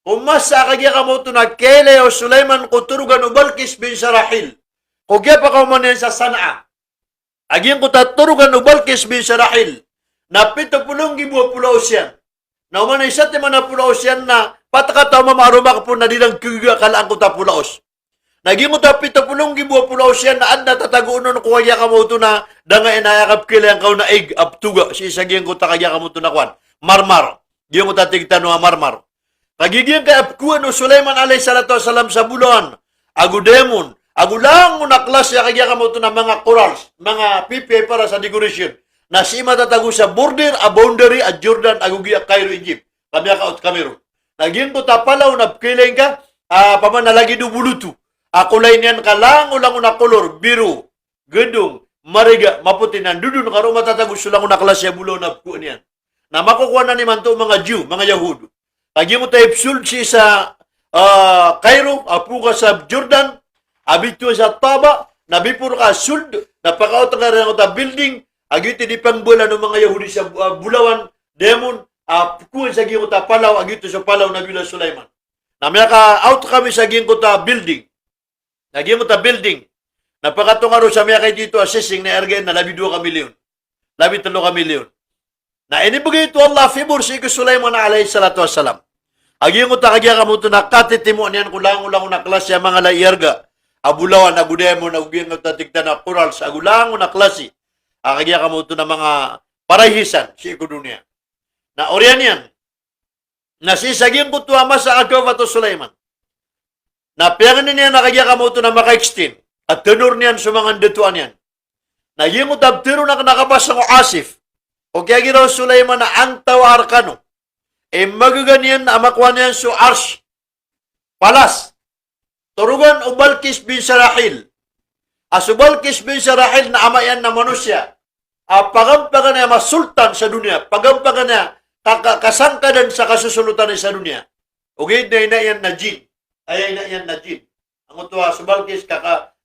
Umasa kagya ka mo ito na Kele o Sulaiman ko turugan o Balkis bin Sarahil. Kugya pa ka man sa Sana'a. Agyan ko taturugan o Balkis bin Sarahil. Na 70 pulaos yan. Na umanay sa tima na pulaos yan na patakataw mamaruma ka po na dilang kuga kalaan ko ta pulaos. Naging ko ta 70 pulaos yan na ad natatagunan ko kagya ka mo ito na danga inayakap kila ang kaw na egg aptuga. Si isagyan ko ta kagya ka mo ito na kwan. Marmar. Diyan ko ta tigtan wa marmar. Kagigyan kay apkuan o Sulaiman alayhi salatu wasalam sa bulan, agudemon, agulang na klase kagya ka mo ito na mga corals, mga pipi para sa decoration, na si matatago sa border, a boundary, a Jordan, agugi a Cairo, Egypt, kami ka out Cameroon. Nagyan ko tapalaw na kiling ka, pamanalagi do bulutu, kulay niyan ka lang na kolor, biru, gedung, mariga, maputi na, dudun karo matatago sulang na klase bulo na apkuan niyan. Na makukuha na ni man to mga Jew, mga Yahudo. Lagi mo tayo sulci sa Cairo, apu ka sa Jordan, abito sa Taba, nabipur ka suld, napakaot ka rin ta building, agito di pangbola ng mga Yahudi sa Bulawan, Demon, apukuan sa giyong ta Palaw, agito sa Palaw na Bila Sulaiman. Namaya ka out kami sa giyong ta building. Lagi mo ta building. Napakatong aro sa mga kay dito assessing na ergen na labi 2 ka milyon. Labi 3 ka milyon. Na inibigay ito Allah fibur si Sulaiman alayhi salatu wassalam. Agi mo ta kagya ka mo ito nakatitimo niyan kulang-ulang na klase mga layerga. Abulawan, agudemo, nagugyan ng tatigta na corals, agulang na klase. Kagya ka mo ito na mga parahisan si dunia. Na oriyan yan. Nasisagyan ko ito ama sa agaw to Sulaiman. Na piyangan niya na kagya ka mo ito na maka-extend. At tenor niyan sa mga detuan yan. Na yung mo tabtiro na nakabasa ng Asif. O kaya giraw Sulaiman na ang tawar kano. E magaganyan na amakuha niyan sa Arsh. Palas. Turugan o Balkis bin Sarahil. Aso Balkis bin Sarahil na ama yan na manusya. Pagampagan niya masultan sa dunia. Pagampagan niya kasangkadan sa kasusulutan sa dunia. Okay, na yan na jin. Ay na yan na jin. Ang utuwa sa Balkis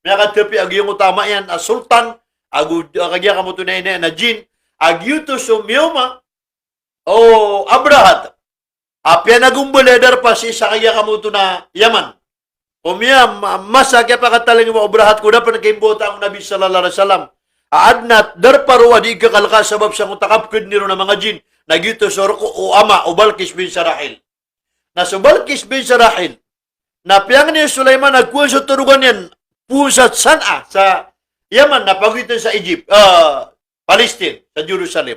nakatapi ag yung utama yan sultan. Kagya ka mo ito na jin. Agyuto sumyoma o abrahat. Apya nagumbuledar pa si sa kaya kamuto na Yaman. Kumya, masa kaya pakataling mo abrahat ko na pa nagkimbota ang Nabi sallallahu alaihi wasallam. Aadnat darparuwa di kakalka sabab sa mutakapkid niro na mga jin. Nagyuto soroko o ama o Balkis bin Sarahil. Na sa Balkis bin Sarahil, na piyang ni Sulaiman nagkuha sa turugan yan pusat Sana'a sa Yaman na pagitan sa Egypt. Palestine, sa Jerusalem.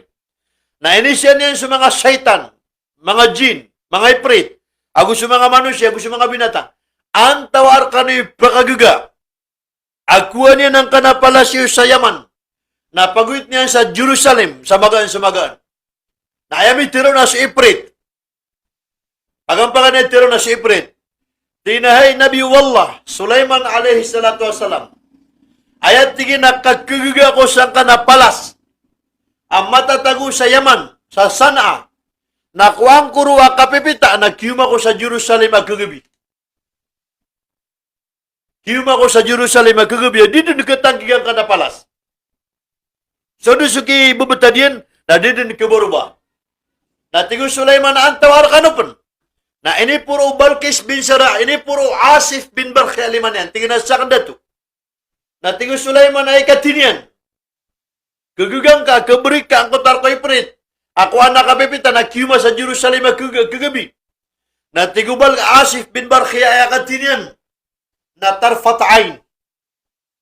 Na inisyan niyan sa mga shaitan, mga jin, mga iprit, agus sa mga manusya, agus sa mga binatang. Ang tawar ka ni pakaguga. Akuha niya ng kanapalasyo sa Yaman. Na paguit niya sa Jerusalem, sa magaan. Na ayami tiro na si iprit. Pagampangan niya tiro na si iprit. Tinahay Nabi Wallah, Sulaiman alayhi salatu wasalam. Ayat tigin na kagkuguga ko sa kanapalas. Ang matatago sa Yaman, sa Sana'a, nakuang kuruwa kapipita, nagkiyuma ko sa Jerusalem agkagabi. Kiyuma ko sa Jerusalem agkagabi, dito nakatanggigan ka na palas. So, doon suki bubata diyan, na didin keberubah. Na tigu Sulaiman na antawar kanupun. Na ini puro Balkis bin Sarah, ini puro Asif bin Barkhaliman yan. Tingin na sa kandatu. Na tigu Sulaiman ay katinian. Kegugang ka, keberik ka, ang kotar ko iprit. Ako anak kapipita na kiuma sa Jerusalem kegabi. Na tigu Asif bin Barkhia ay katinian. Na tarfat ain.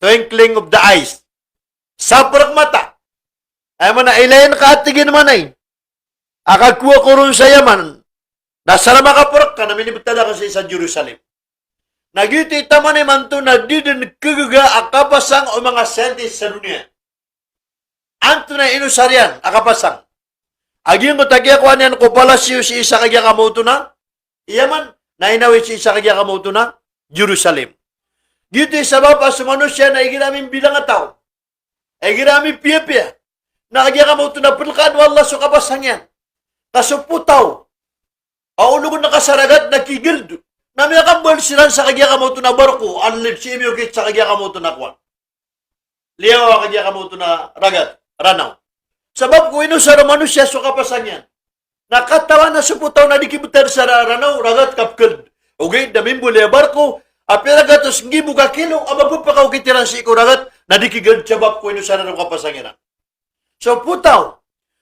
Twinkling of the eyes. Saprak mata. Ay man na ilayan ka at tigin man ay. Akakuha ko rin sa Yaman. Nasara makapurak ka na minibutada ka sa Jerusalem. Nagiti taman ay man to na didin kagaga akapasang o mga scientist sa dunia. Anto na inusaryan akapasang. Aging ko tagya ko aniyan ko palasyo si isa kagya kamoto na Yaman. Na inawit si isa kagya kamoto na Jerusalem. Giti sabab as manusia na iginaming bilang ataw. Iginaming piya-piya. Na kagya kamoto na pulkaan wallah so kapasang yan. Kasuputaw. Aulugon na kasaragat na kigildo. Nami akambal silan sa kagya kamoto na barko. Anlip si Imyokit sa kagya kamoto na kwan. Liyaw kagya kamoto na ragat. Aranaao. Sabab ko ino sa manusia so kapasang yan. Nakatawa na suputaw na dikibutar sa Aranaao. Ragat kapkeld. Okay, damimbo liya barko. Apiragatos ngibu ka kilo. Abapupakaw kitiran si iko ragat. Nadikigil sabab ko ino sa Aranaao kapasang yan. So putaw.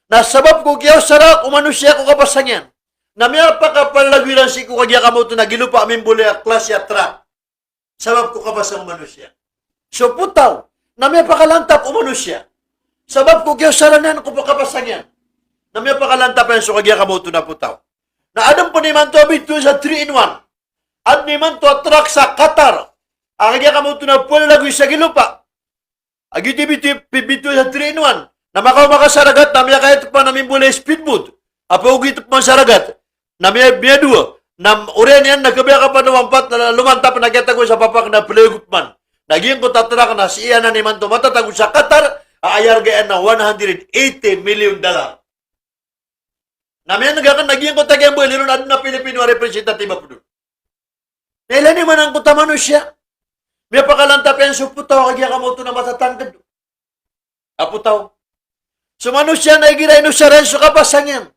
Na sabab ko kiyaw sarak umanusia ko kapasangyan. Na miya pa kapalagwiran si ko kagya kamoto na gilupa amin bulya klasya tra. Sabab ko kapasang manusia. So putaw. Na miya pa kalantap umanusia. Sabab ko kiyaw saranan ko pa kapasangyan. Na miya pa kalantap yan so kagya kamoto na putaw. Na adam po ni man to abito sa 3-in-1. At ni man to atrak sa Qatar. Ang kagya kamoto na pulagwi sa gilupa. Agiti bito sa 3-in-1. Na makasaragat, na miya kahit pa namin mula speedboat. Apawagit pa saragat. Na miya dua. Na urian yan, nagkabiya ka pa lumampat, na lumantap na kita ko sa papak na playgoodman. Naging ko tatrak na si Ian na ni Manto matatago sa Qatar, aayar gayaan na $180 million. Na miya naging ko tagayan buhay, liron na Pilipino representative po doon. Nailan naman ang kutamano siya. Miya pakalantap yan, suputaw, kagya ka mo ito na matatangkad. Aputaw. So manusia na igiray no siya rin so kapasangyan.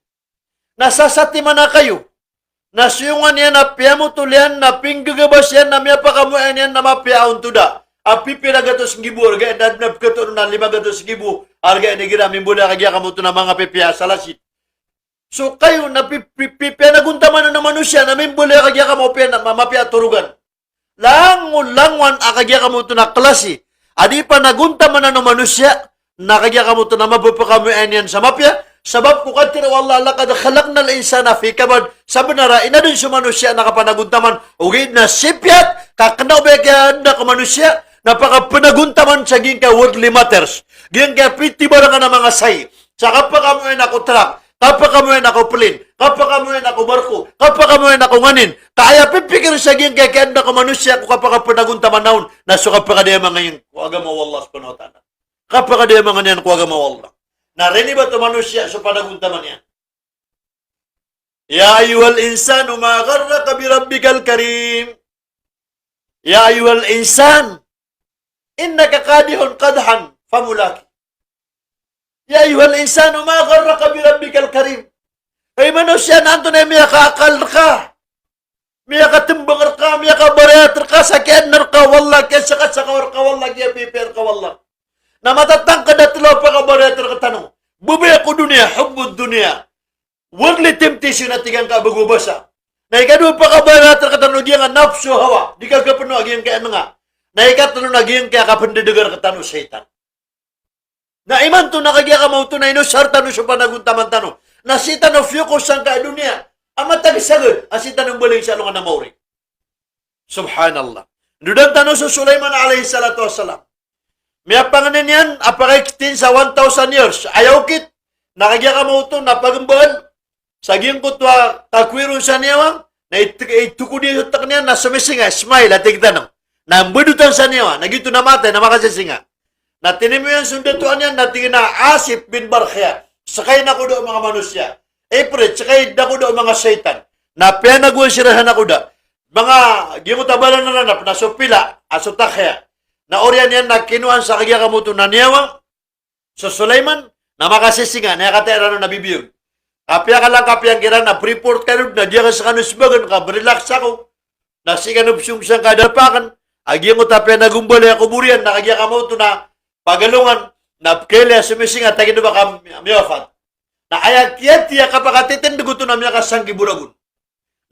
Nasasati man na kayo. Nasiyungan yan na piyamu tulian na pinggagabas yan na miya pakamuan yan na mapiaon tuda. Api pinagatos ngibu arga na nabkato na 500,000 arga ni giramin buda kagya kamuto na mga pipiya sa lasit. So kayo na pipiya naguntaman na manusia na mimbula kagya kamupiya na mamapya turugan. Langwan akagya kamuto na klase. Adi pa naguntaman na manusia nakagya ka mo ito na mapapakamuan yan sa mapya. Sabab ko katira wallah lakad khalaqna al-insana fi kabad. Sabi na ra, ina din sa manusia nakapanaguntaman. Ugid na sipyat, kakanaw ba kaya na ka manusia, napakapanaguntaman sa gin ka worldly matters. Gin ka piti barang na mga say. Sa kapakamuan ako truck, kapakamuan ako plane, kapakamuan ako barko, kapakamuan ako nganin. Kaya pipikir sa gin kaya na ka manusia ko kapakapanaguntaman naon. Nasuka pa ka diya mga yung agama wallah subhanahu wa ta'ala. Kapag dia mga niyan ko agama wallah. Narini ba ito manusia so panaguntaman yan? Ya ayuhal insan, umagarra ka birabbikal karim. Ya ayuhal insan, innaka kadihun kadhan famulaki. Ya ayuhal insan, umagarra ka birabbikal karim. Ay manusia, nanto na miya kaakal ka. Miya katimbangar ka, miya kabarayatr ka, sakyanar ka, wallah, kaya sakawar ka, wallah, kaya piper ka, wallah. Na matatang ka datlo pa ka barater ka tanong. Bubaya ko dunia, hubbud dunia. Worldly temptation na tigang ka bagubasa. Na ikadua pa ka barater ka tanong diyan nga nafsu hawa. Di ka kapano agiyan kaya nga. Na ikatano agiyan kaya kapandidagar ka tanong setan. Na iman to nakagya ka mauto na inusar tanong sa panaguntaman tanong. Na si tanong focus ang ka dunia. Amatag sagad. Asi tanong baling sa alungan na mauri. Subhanallah. Dudan tanong sa Sulaiman alayhi salatu wassalam. May panganin yan, apakaikitin sa 1,000 years. Ayaw kit, nakagya ka mo ito, napagambahan. Saging ko ito, takwiron sa niya, na itukudi sa takniya, na sumisinga, smile, at tigtanong. Na ambudutan sa niya, nagito namatay, na makasisinga. Na tinimo yan sundatuan yan, na tingin na Asif bin Barkhia. Sakay na ko do mga manusya. April, sakay na ko do mga satan. Na pinagawin sirahan ako da. Mga gimutabalan na nanap, na supila, asutakya. Na oryan yan na kinuhan sa kagya kamuto na niyawang sa Sulaiman, Na makasisingan, na katera na nabibiyog. Kapya ka lang kapya ang kira na pre-port ka rin, na diya ka sa kanusbagan ka, relax ako. Nasikan upsyong siyang kadalpakan. Agyan mo tapya na gumbali ako burian, nakagyan ka mo ito na pagalungan, na kaya sumisinga, tagin ba ka miyafat. Na ayakyat tiya kapakatitin, duguto na miya ka sanggi buragun.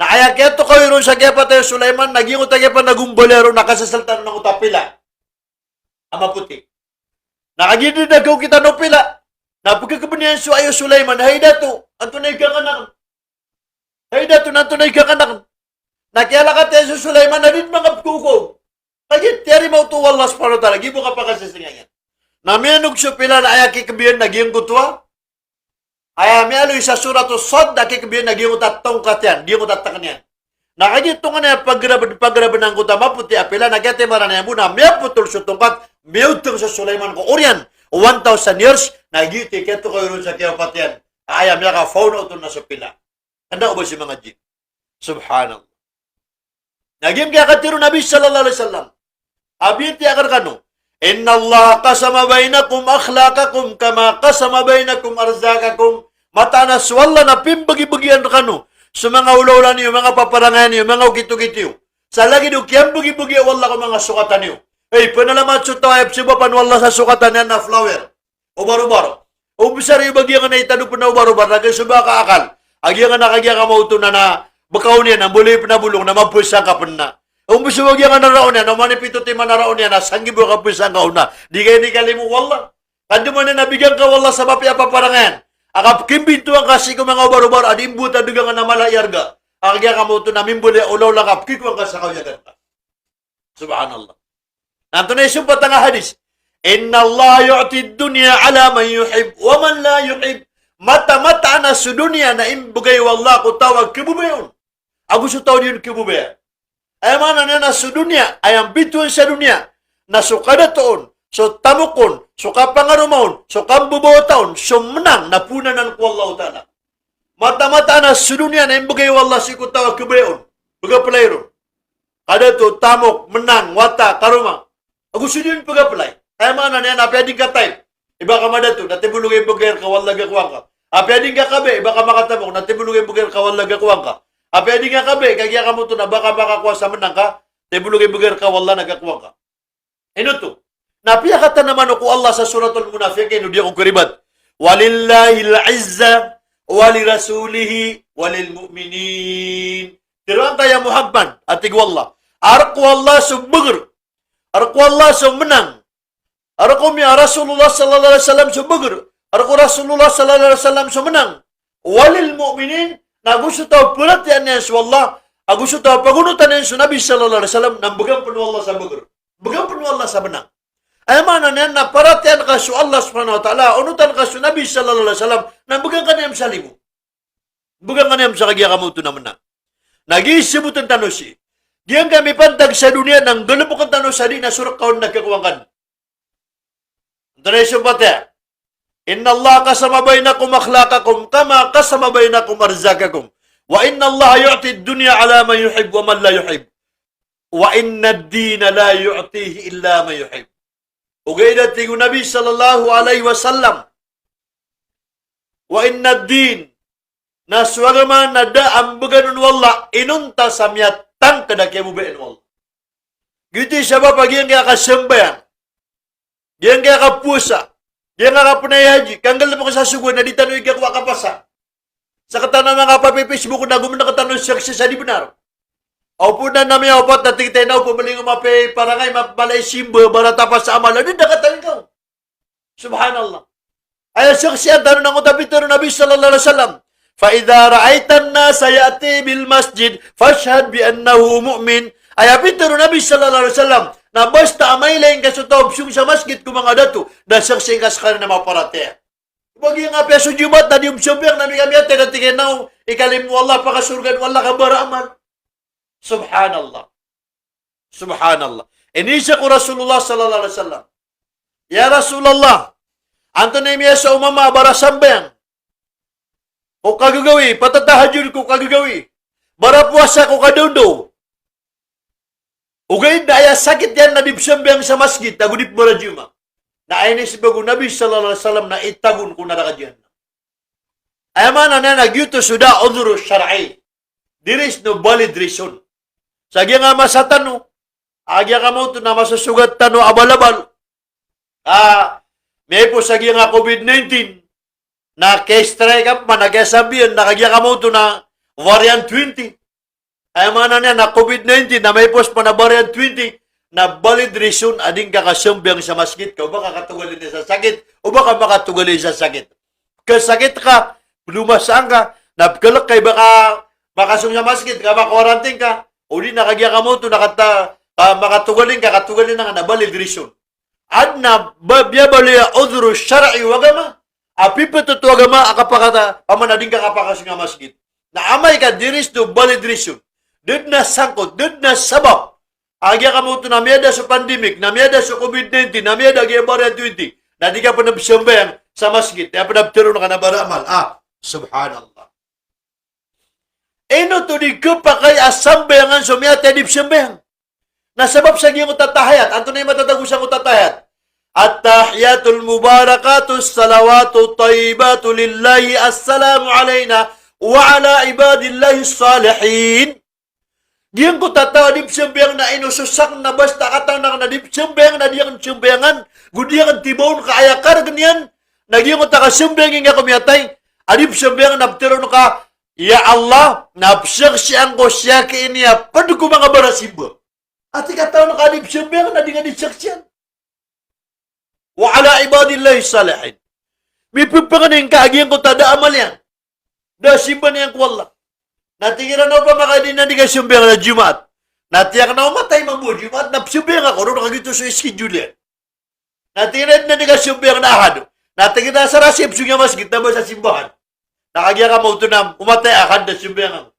Na ayakyat to kayo ron sa kaya Dato A Sulaiman, naging utagya pa nagumbalero, nakasasaltan ng utapila. Ama puti. Nakagyan din nagaw kita no pila. Napagkakabanihan so ayo Sulaiman, hay Dato, antunay ka kanak. Hay Dato, nantunay ka kanak. Nakiala ka tayo sa Sulaiman, na din mga pukog. Kaya tiyari mo ito, wallas paro talaga, ibo ka pa kasasingyan. Namiyanog so pila na ayaki kabiyan naging kutwa. Ay aloy sa surat As-Sad, nakikabiyan naging utatong katyan, di mo tatakan yan. Nakagito nga na pagraban ng kutama, puti apila, nakete marana yan muna, may putol sa tungkat, may utang sa Sulaiman ko, oryan, 1,000 years, nagiti, keto kayo rin sa kiyapatyan. Ay, may ka, fauna ito na sa pila. Handa ko ba si mga jin? Subhanallah. Naging kaya katiro Nabi sallallahu alaihi wasallam. Abiyati akar kano. Inna Allah qasama bainakum akhlaqakum kama qasama bainakum arzakakum. Mata na swalla na pimbagi-bagian kano. Sa mga ulaulan niyo, mga paparangan niyo, mga ukito-kitiyo. Sa lagi niyo, kiyang bagi-bagi wala ko mga sukatan niyo. Hey, panalamat sa tawag si Bapan wala sa sukatan yan na flower. O baro-baro. O bisar yung bagyan ka na itano pa na baro-baro. Naging suba ka akal. Agyan ka na kagyan ka mauto na bakaw niya na muli na bulong na mapuisang ka pa na. Ang bisawag yung naraon niya, na manipito ti manaraon niya, na sanggibo ka puisang ka una. Di kayo ni kalimu, wala. Kando man na nabigyan ka wala sa mapia paparangan. Akap kimbinto ang kasi ko mga barubar, adimbuta dugang na malayarga. Akagyan ka mo ito na mimbuli, ulaw lang kap, kikwang ka sa kawayagan ka. Subhanallah. Nanto na yung patang hadis. Inna Allah yu'ti dunya ala man yuhib, wa man la yuhib. Mata-mata na sa dunya na imbugay wallah ko tawag kibubayon. Ako sa tawag yun kibubayan. Ay mana na sa dunya, ay ang bituin sa dunya, na so kadatoon, so tamukon, so kapangarumahon, so kambubuotaon, so menang na punanan ko Allah Ta'ala. Mata-mata na sa dunya na imbagay wallah si kutawa kibayon, pagapalay ron. Kadato, tamok, menang, wata, karuma. Ako sinun pagapalay. Ay mana na yan, apyading ka time. Iba ka madato, natibulong imbagay ka wallah gakwang ka. Apyading ka kabe, iba ka makatamok, natibulong imbagay ka wallah gakwang ka. Apyading ka kabe, kagya ka mo ito na baka makakuha sa menang ka, tibulong imbagay ka wallah nagakwang ka. Ino to? Napiyakatan naman ako Allah sa suratul munafiqin, hindi akong kuribat. Walillahil izza, walirasulihi, walilmu'minin. Tiruan tayo Muhammad, atig wallah. Arku Allah sumbagir. Arku Allah sumenang. Arku miya Rasulullah sallallahu alaihi wasallam sumbagir. Arku Rasulullah sallallahu alaihi wasallam sumenang. Walilmu'minin, na gusto tao perhatian niya sa Allah, gusto tao pagunutan niya sa Nabi sallallahu alaihi wasallam, nang bagang penuh Allah sa bagir. Bagang penuh Allah sa benang. Ay mana niya na perhatian ka sa Allah subhanahu wa ta'ala, unutan ka sa Nabi sallallahu alaihi wasallam, nang bagang ka niya sa limu. Bagang ka niya sa kagya ka mo ito naman na. Nag-iisibutan tanong si. Diyan kami pantag sa dunia ng galapukang tanong sa di na surak kaon nagkakuwangkan. Ito na yung pati. Inna Allah kasama bainakum akhlaqakum kama kasama bainakum arzakakum. Wa inna Allah yu'ti dunya ala man yuhib wa man la yuhib. Wa inna ad-dina la yu'tihi illa man yuhib. Ugay dating Nabi sallallahu alaihi wasallam. Wa inna ad-din naswagaman nada ambuganun walla inunta samyatang kadakya mubain walla. Gitu siya ba pag yan kaya kasambayan? Yan kaya kapusa? Yan nga kapunay haji, kanggal na mo kasasuguan na di tanong ikakwa kapasa. Sa katana mga kapapay-Facebook na gumana katanong siya sa di benar. Aw po na namin apat na tingtay na po maling umapay para ngay mabalay simbo barata pa sa amal. Ano nakataling ka? Subhanallah. Ay siya tanong ng utapito ng Nabi sallallahu alaihi wasallam. فَإِذَا رَأَيْتَ النَّاسَ يَأْتِي بِالْمَسْجِدِ فَاشْهَدْ بِأَنَّهُ مُؤْمِنٌ. Ay apito ng Nabi sallallahu alaihi wasallam na basta amay laing kasutaw sa masjid ko mga dato na saksing kaskar na maparate. Bagi nga peso jumat na di umsyobyak na may kami ate na tinginaw ikalim wallah pakasurgan wallah kabaraman. Subhanallah. Subhanallah. Inisya ko Rasulullah sallallahu alaihi wasallam. Ya Rasulullah, anto na imiya sa umama barasambang. O kagagawi, patatahajud ko kagagawi. Barapuasa ko kadundo. Ugay na aya sakit yan na dipsambang sa masjid, nagudip mo na juma. na aynis bago Nabi sallallahu alaihi wasallam na itagun ko na rakadyan. Ayaman na nagyuto suda udhru syar'i. There is no valid reason. Sagya nga masatano, agya ka mo ito na masasugat tano abalabal. May po sagya nga COVID-19 na case-try ka pa, nagkasabihan, nakagya ka mo ito na variant 20. Ayaman na COVID-19 na may po pa na variant 20 na valid reason ading kakasumbiyang sa masjid ka o baka katugalin sa sakit o baka makatugalin sa sakit. Kasakit ka, lumasaan ka, napkalak kay baka makasung sa masjid ka, makawaranting ka, o di nakagya ka mo ito, makatugalin ka, katugalin na nga na valid reason. At na biyabaliya udhru syar'i wagama, api patutu agama akapakata, pamanading ka kapakasung sa masjid. Na amay ka, there is no valid reason. Did na sangkot, did na sabab. Agya ka mo ito na miyada sa pandemic, na miyada sa COVID-19, na miyada kaya variant 20, na di ka pa nabsambayan sa masjid, na panabtiro na ka na baramal. Subhanallah. Ino to di ko pa kay asambayangan sumiyate di sambayang. Nasabab sa giyong utatahayat, anto na yung matatagusang utatahayat. At-tahiyatul mubarakatus salawatu tayyibatu lillahi assalamu alayna wa ala ibadillahi salihin. Diyan ko tatawa di sambayang na inususak na basta katang na di sambayang na diyan sambayangan, gudiyan tibawon kaayakar ganyan. Nagyong utakasumbayang nga kumiyatay, adib sambayang nabtiro ka, ya Allah, napsaksiyang ko siya kainiya, padu ko mga barasimba. At ikataw na kadib sambayang na di nga disaksyan. Wa ala ibadillahi salihin. May pagpanganin ka, agyang ko tada amal yan. Da simba niyang ko Allah. Natingiran na pa makadin na di ka sambayang na Jumat. Natiyak na umatay mabuo Jumat, napsambayang ako, ron nakagito sa schedule yan. Natingiran na di ka sambayang na ahad. Natingiran na sa rasip, sunya masjid na ba sa simbahan. Nakagya ka mo ito na umatay ahad na sambayang.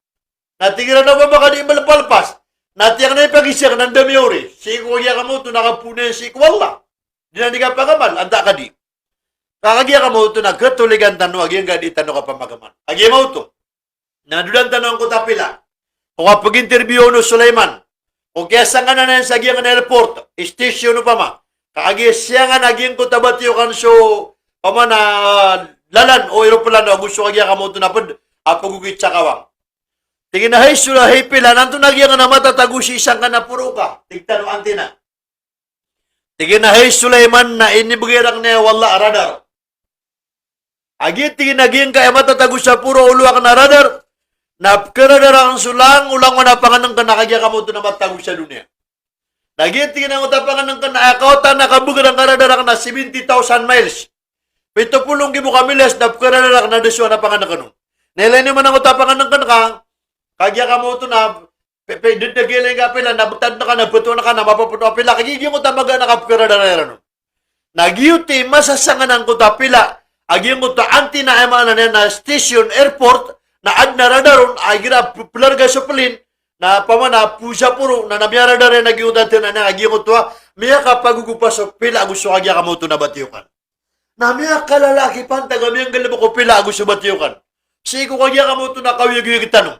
Natingiran na ba makadin malapalpas. Natiyak na ipagisyak ng damiori. Si ikawagya ka mo ito, nakapunan si ikwala. Di na di ka pagaman, anda ka di. Kakagya ka mo ito, nagkatuligan tanong, agyang ka di tanong ka pamagaman. Agya mo ito. Nadudan tanong ko tapila. Kung pag-interview no Sulaiman, kung kaya sa nga na sa agyang na airport, station no pa ma, kakagya siya nga nagyang ko tabatiyo kan so, pama na lalan o aeroplano, gusto kagya ka mo ito na pagugit sa kawang. Tingin na hay sula hay pila, nanto nagyang na matatago si isang ka na puro ka, tigtano antina. Tingin na hay Sulaiman na inibagirang niya wala radar. Agit tingin nagyang ka matatago sa puro uluwak na radar, napkaradar ang sulang, ulang manapangan ng kanakagya ka mo ito na matagos sa dunia. Naging ang utapangan ng kanakautan, nakabugan ang karadar na 70,000 miles. 70 mo kamilas, napkaradar na desyo na pangan ng kanong. Nilay naman ang utapangan ng kanaka, kagya ka mo ito na, didagilay ka pila, nabutad na ka, nabuto na ka, napapaputo ka pila, kagiging utapaga na kapkaradar na rin. Nagyuti, masasangan ang kutapila, aging uta anti na emanan na station, airport, na ad na radaron, ay gira pularga sa pelin, na pamana pusa puro, na nabiyara na rin nagiudatin na naging utwa, miya ka pagugupas so pila gusto kagya ka mo ito na batiyukan. Na miya ka lalaki pan, taga miyang galabo ko pila gusto batiyukan. Sigo kagya ka mo ito na kawiyag-yag tanong.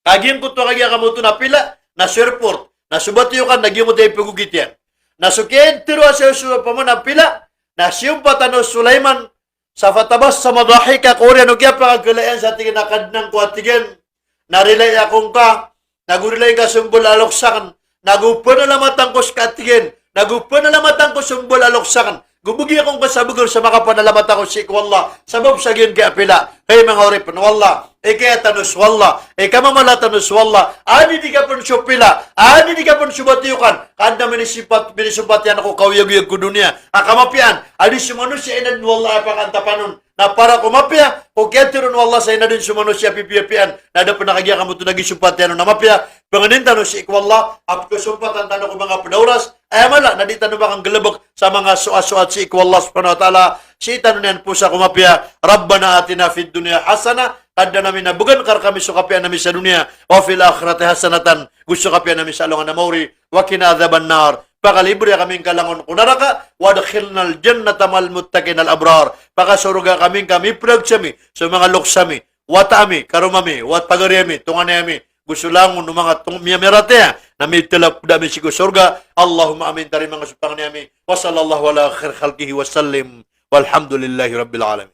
Kagyan ko ito kagya ka mo ito na pila, na airport, na subatiyukan, nagyang mo tayo pagugit yan. Na sukiyan, tiro sa pamana pila, na siyong patano Sulaiman, sa fatabas sa madahi ka, Korea, no kaya pagkagalayan sa tingin nakadnang kuatigin, narilay akong ka, nagurilay ka sumbol aloksakan, nagupan na lamatang ko sa katigin, nagupan na lamatang ko sumbol aloksakan, gubugi akong kasabugan sa makapanalamat ako si ikwalla, sabab sa gyan kaya pila, hey mga oripan, wala, kaya tanus wala, kamamala tanus wala, ani di ka pun syupila, ani di ka pun syubatiyukan, kanda minisumpat yan ako kawiyag-yag ko dunia, akamapian, adi sumanusya inan wala pakantapanon, na para kumapya, kung ketiron wala sa ina din sumanusya pipiyapian, na dapat nakagya ka mo ito nagisumpat yan na mapya, panganin tanus si ikwalla, ap kusumpatan tanong ko mga panauras, ay mala, na di tanong bakang galabok sa mga suat-suat si ikwalla subhanahu wa ta'ala, si tanong yan po sa kumapya, Rabbana atina fid dunya hasana, kada namin nabugan kar kami sukapian namin sa dunia, wa fil akhirati hasanatan, gusto kapian namin sa alungan na mauri, wa kinadhaban nar, pakalibre kaming kalangon kunaraka, wa dakhilnal jannata mal muttaqin al abrar, pakasuruga kaming kami pragsami, sa mga luksami, wa taami, karumami, wa pagariami, tunganami, gusto lang ng mga miyamirate, Nami telap dami sigo surga. Allahumma amin tarim mga supang ni amin. Wa sallallahu ala khair khalqihi wa sallim. Walhamdulillahi rabbil alamin.